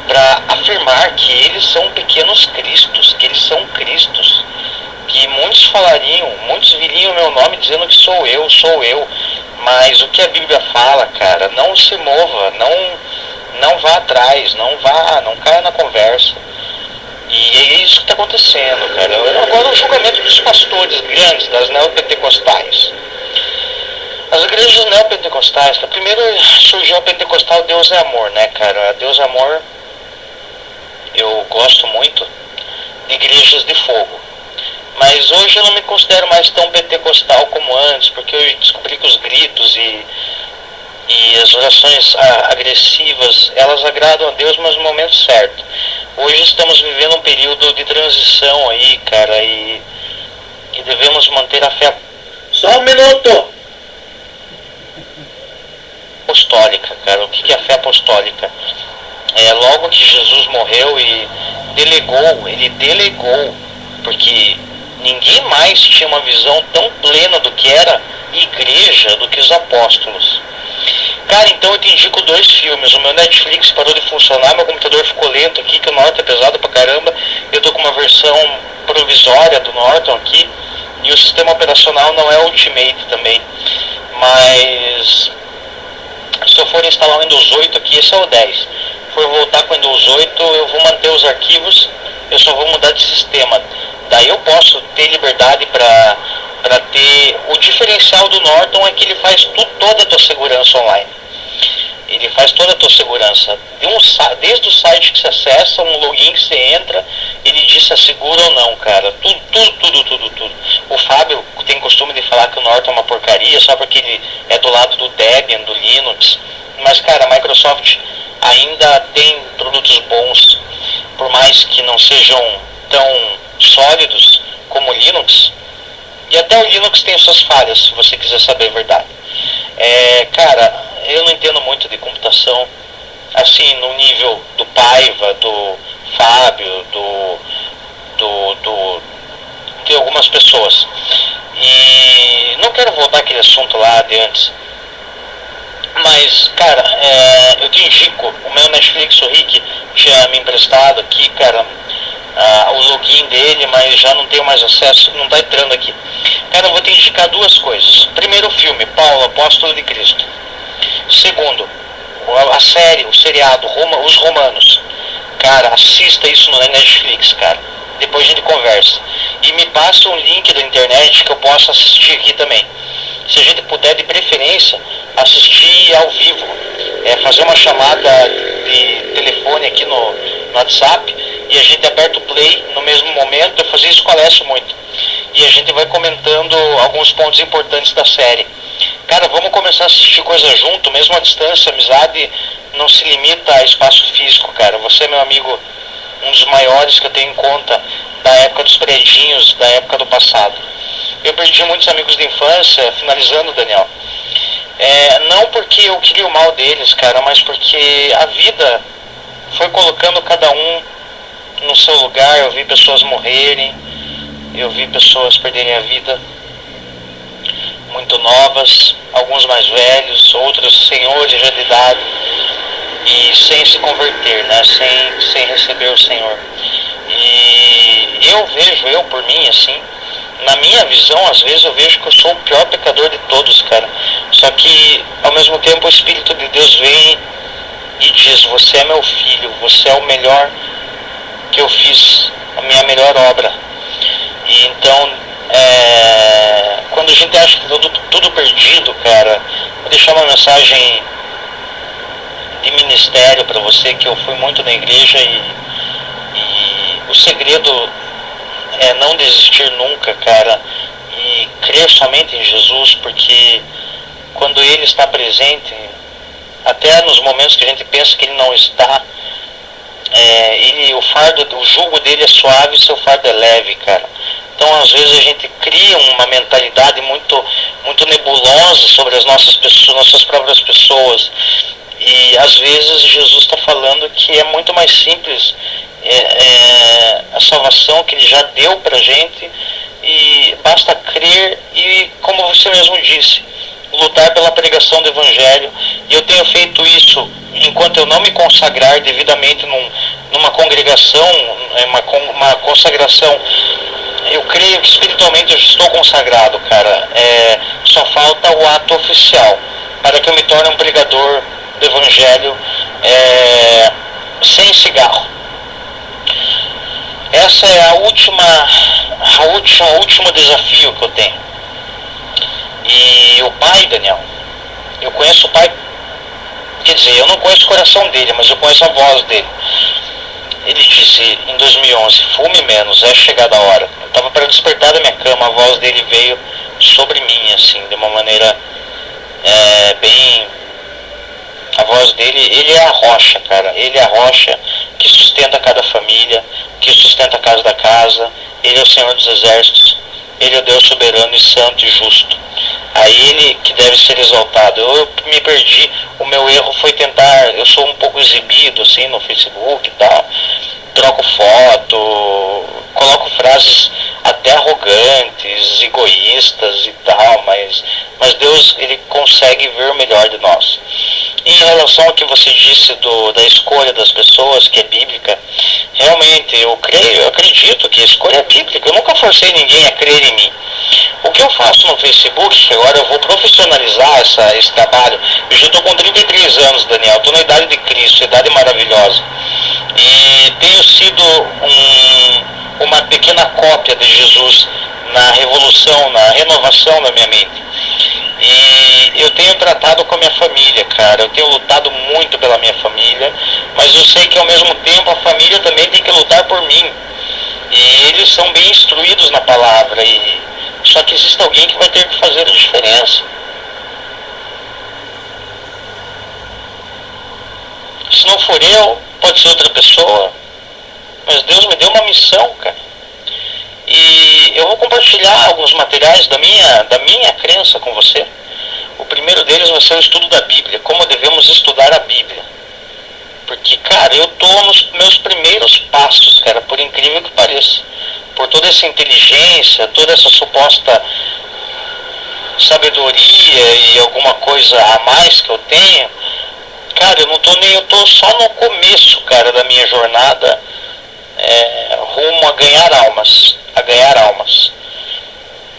para afirmar que eles são pequenos cristos, que eles são cristos, que muitos viriam meu nome dizendo que sou eu, mas o que a Bíblia fala, cara, não se mova, não vá atrás, não caia na conversa. E é isso que está acontecendo, cara. Agora o julgamento dos pastores grandes, das neopentecostais. As igrejas neopentecostais, primeiro surgiu a pentecostal Deus é Amor, né, cara? Deus é Amor, eu gosto muito de igrejas de fogo. Mas hoje eu não me considero mais tão pentecostal como antes, porque eu descobri que os gritos e as orações agressivas, elas agradam a Deus, mas no momento certo. Hoje estamos vivendo um período de transição aí, cara, e devemos manter a fé. Só um minuto! Apostólica, cara. O que é a fé apostólica? Logo que Jesus morreu e ele delegou, porque ninguém mais tinha uma visão tão plena do que era igreja do que os apóstolos. Cara, então eu te indico 2 filmes. O meu Netflix parou de funcionar, meu computador ficou lento aqui, que o Norton é pesado pra caramba. Eu tô com uma versão provisória do Norton aqui, e o sistema operacional não é Ultimate também. Mas se eu for instalar o Windows 8 aqui, esse é o 10. Se for voltar com o Windows 8, eu vou manter os arquivos, eu só vou mudar de sistema. Daí eu posso ter liberdade para ter... O diferencial do Norton é que ele faz toda a tua segurança online. Ele faz toda a tua segurança. Desde o site que você acessa, um login que você entra, ele diz se é seguro ou não, cara. Tudo. O Fábio tem costume de falar que o Norton é uma porcaria só porque ele é do lado do Debian, do Linux. Mas, cara, a Microsoft ainda tem produtos bons, por mais que não sejam tão sólidos como o Linux. E até o Linux tem suas falhas, se você quiser saber a verdade. Cara, eu não entendo muito de computação, assim, no nível do Paiva, do Fábio, de algumas pessoas. E não quero voltar àquele assunto lá de antes. Mas, cara, eu te indico, o meu Netflix, o Rick tinha me emprestado aqui, cara, o login dele, mas já não tenho mais acesso, não tá entrando aqui. Cara, eu vou te indicar duas coisas. Primeiro, o filme, Paulo, Apóstolo de Cristo. Segundo, a série, o seriado, Os Romanos. Cara, assista isso no Netflix, cara. Depois a gente conversa. E me passa um link da internet que eu possa assistir aqui também. Se a gente puder, de preferência, assistir ao vivo. Fazer uma chamada de telefone aqui no WhatsApp e a gente aperta o play no mesmo momento. Eu fazia isso com a Alessio muito. E a gente vai comentando alguns pontos importantes da série. Cara, vamos começar a assistir coisa junto, mesmo à distância. Amizade não se limita a espaço físico, cara. Você é meu amigo, um dos maiores que eu tenho em conta da época dos predinhos, da época do passado. Eu perdi muitos amigos de infância, finalizando, Daniel. Não porque eu queria o mal deles, cara, mas porque a vida foi colocando cada um no seu lugar. Eu vi pessoas morrerem, eu vi pessoas perderem a vida muito novas, alguns mais velhos, outros senhores já de idade, e sem se converter, né? Sem receber o Senhor. E eu por mim, assim, na minha visão, às vezes eu vejo que eu sou o pior pecador de todos, cara. Só que, ao mesmo tempo, o Espírito de Deus vem e diz: você é meu filho, você é o melhor que eu fiz, a minha melhor obra. E então, quando a gente acha que tudo perdido, cara, vou deixar uma mensagem de ministério para você, que eu fui muito na igreja e o segredo é não desistir nunca, cara, e crer somente em Jesus, porque quando Ele está presente, até nos momentos que a gente pensa que Ele não está, o jugo dele é suave e seu fardo é leve, cara. Então, às vezes a gente cria uma mentalidade muito, muito nebulosa sobre as nossas pessoas, nossas próprias pessoas. E às vezes Jesus está falando que é muito mais simples a salvação que Ele já deu pra gente, e basta crer e, como você mesmo disse, lutar pela pregação do Evangelho. E eu tenho feito isso enquanto eu não me consagrar devidamente numa congregação, uma consagração. Eu creio que espiritualmente eu estou consagrado, cara. Só falta o ato oficial para que eu me torne um pregador do Evangelho sem cigarro. Essa é o último desafio que eu tenho. E o pai, Daniel, eu conheço o pai, quer dizer, eu não conheço o coração dele, mas eu conheço a voz dele. Ele disse em 2011: fume menos, é chegada a hora. Eu estava para despertar da minha cama, a voz dele veio sobre mim, assim, de uma maneira bem... A voz dele, ele é a rocha, cara. Ele é a rocha que sustenta cada família, que sustenta a casa da casa. Ele é o Senhor dos Exércitos. Ele é o Deus soberano e santo e justo. A Ele que deve ser exaltado. Eu me perdi. O meu erro foi tentar... Eu sou um pouco exibido, assim, no Facebook e tal. Troco foto, coloco frases até arrogantes, egoístas e tal, mas Deus, Ele consegue ver o melhor de nós. Em relação ao que você disse da escolha das pessoas, que é bíblica, realmente eu acredito que a escolha é bíblica. Eu nunca forcei ninguém a crer em mim. O que eu faço no Facebook, que agora eu vou profissionalizar esse trabalho, eu já estou com 33 anos, Daniel, estou na idade de Cristo, idade maravilhosa, e tenho sido uma pequena cópia de Jesus na revolução, na renovação da minha mente. E eu tenho tratado com a minha família, cara. Eu tenho lutado muito pela minha família, mas eu sei que ao mesmo tempo a família também tem que lutar por mim. E eles são bem instruídos na palavra, só que existe alguém que vai ter que fazer a diferença. Se não for eu, pode ser outra pessoa, mas Deus me deu uma missão, cara. E eu vou compartilhar alguns materiais da minha crença com você. O primeiro deles vai ser o estudo da Bíblia, como devemos estudar a Bíblia. Porque, cara, eu tô nos meus primeiros passos, cara, por incrível que pareça. Por toda essa inteligência, toda essa suposta sabedoria e alguma coisa a mais que eu tenho, cara, eu tô só no começo, cara, da minha jornada rumo a ganhar almas.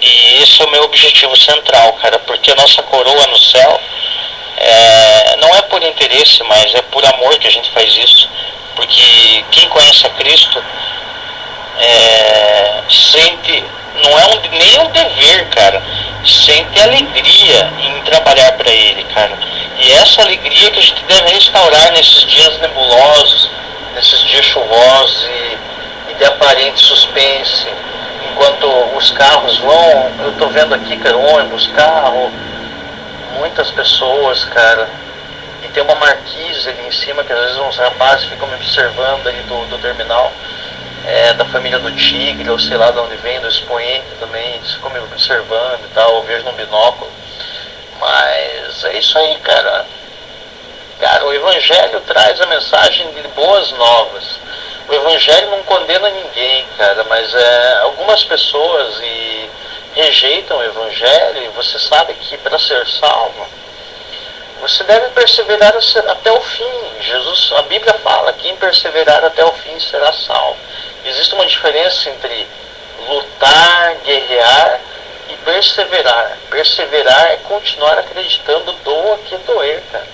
E esse é o meu objetivo central, cara, porque a nossa coroa no céu não é por interesse, mas é por amor que a gente faz isso. Porque quem conhece a Cristo sente, não é nem um dever, cara, sente alegria em trabalhar para Ele, cara. E essa alegria que a gente deve restaurar nesses dias nebulosos, nesses dias chuvosos e de aparente suspense. Enquanto os carros vão, eu tô vendo aqui, cara, ônibus, carro, muitas pessoas, cara. E tem uma marquise ali em cima que às vezes uns rapazes ficam me observando ali do terminal. Da família do Tigre, ou sei lá de onde vem, do expoente também, eles ficam me observando e tal, eu vejo num binóculo. Mas é isso aí, cara. Cara, o Evangelho traz a mensagem de boas novas. O Evangelho não condena ninguém, cara, mas algumas pessoas rejeitam o Evangelho, e você sabe que para ser salvo, você deve perseverar até o fim. A Bíblia fala, quem perseverar até o fim será salvo. Existe uma diferença entre lutar, guerrear e perseverar. Perseverar é continuar acreditando, doa que doer, cara.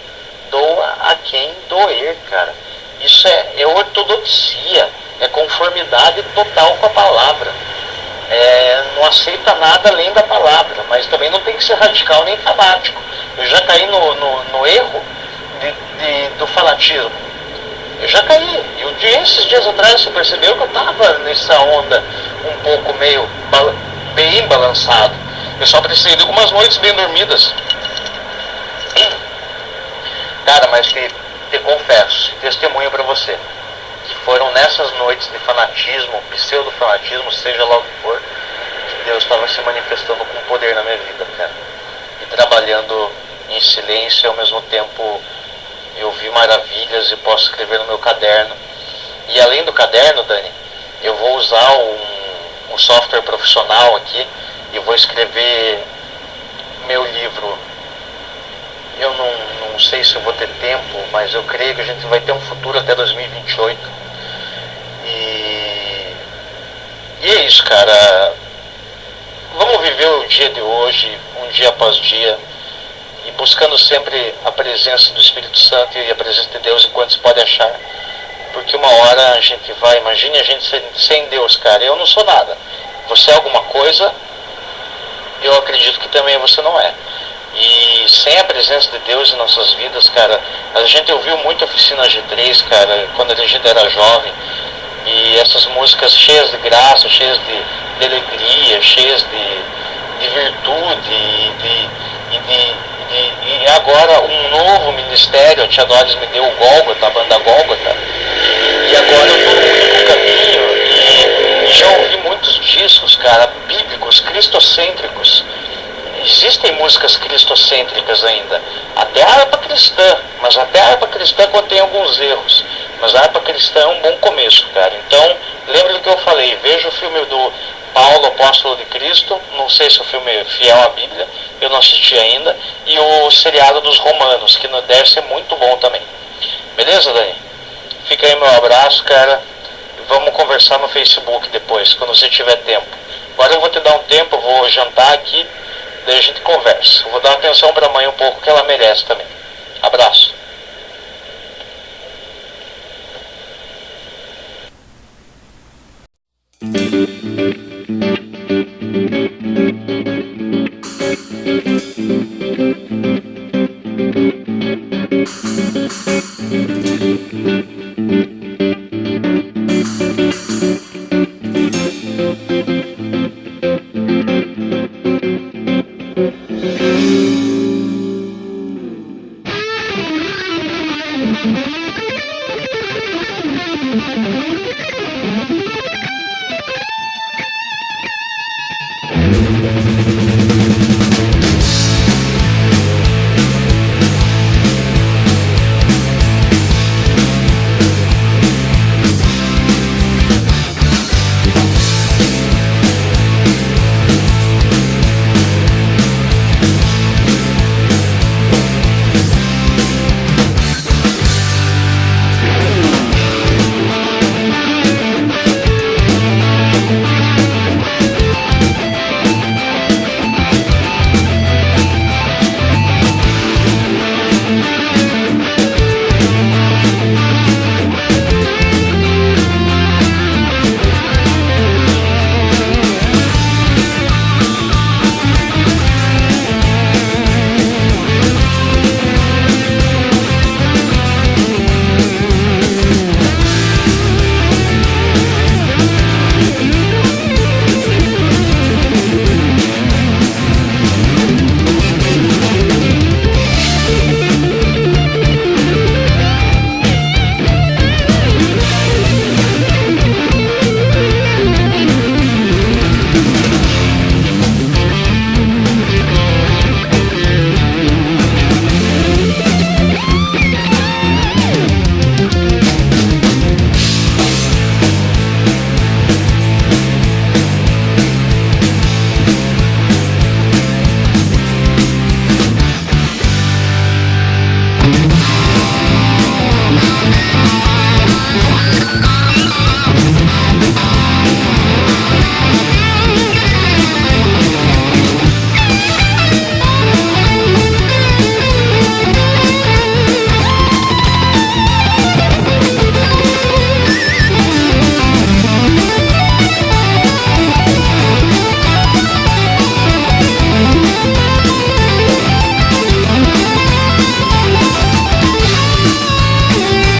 Doa a quem doer, cara. Isso é ortodoxia, é conformidade total com a palavra. Não aceita nada além da palavra, mas também não tem que ser radical nem fanático. Eu já caí no erro do fanatismo. Eu já caí. E esses dias atrás você percebeu que eu estava nessa onda um pouco bem balançado. Eu só precisei de algumas noites bem dormidas. Cara, mas te confesso, testemunho para você, que foram nessas noites de fanatismo, pseudo-fanatismo, seja lá o que for, que Deus estava se manifestando com poder na minha vida, cara. E trabalhando em silêncio e ao mesmo tempo eu vi maravilhas e posso escrever no meu caderno. E além do caderno, Dani, eu vou usar um software profissional aqui e vou escrever meu livro. Eu não sei se eu vou ter tempo, mas eu creio que a gente vai ter um futuro até 2028. E é isso, cara. Vamos viver o dia de hoje, um dia após dia, e buscando sempre a presença do Espírito Santo e a presença de Deus enquanto se pode achar. Porque uma hora a gente vai, imagine a gente sem Deus, cara. Eu não sou nada. Você é alguma coisa, eu acredito que também você não é. E sem a presença de Deus em nossas vidas, cara, a gente ouviu muito Oficina G3, cara, quando a gente era jovem. E essas músicas cheias de graça, cheias de alegria, cheias de virtude e agora um novo ministério. A Tia Doris me deu o Gólgota, a banda Gólgota, e agora eu estou no único caminho e já ouvi muitos discos, cara, bíblicos, cristocêntricos. Existem músicas cristocêntricas ainda, até a harpa cristã, mas até a harpa cristã contém alguns erros, mas a harpa cristã é um bom começo, cara. Então, lembra do que eu falei, veja o filme do Paulo, Apóstolo de Cristo, não sei se o filme é fiel à Bíblia, eu não assisti ainda, e o seriado dos Romanos, que deve ser muito bom também. Beleza, Dani? Fica aí meu abraço, cara, vamos conversar no Facebook depois, quando você tiver tempo. Agora eu vou te dar um tempo, eu vou jantar aqui, daí a gente conversa. Eu vou dar atenção para a mãe um pouco, que ela merece também. Abraço. Música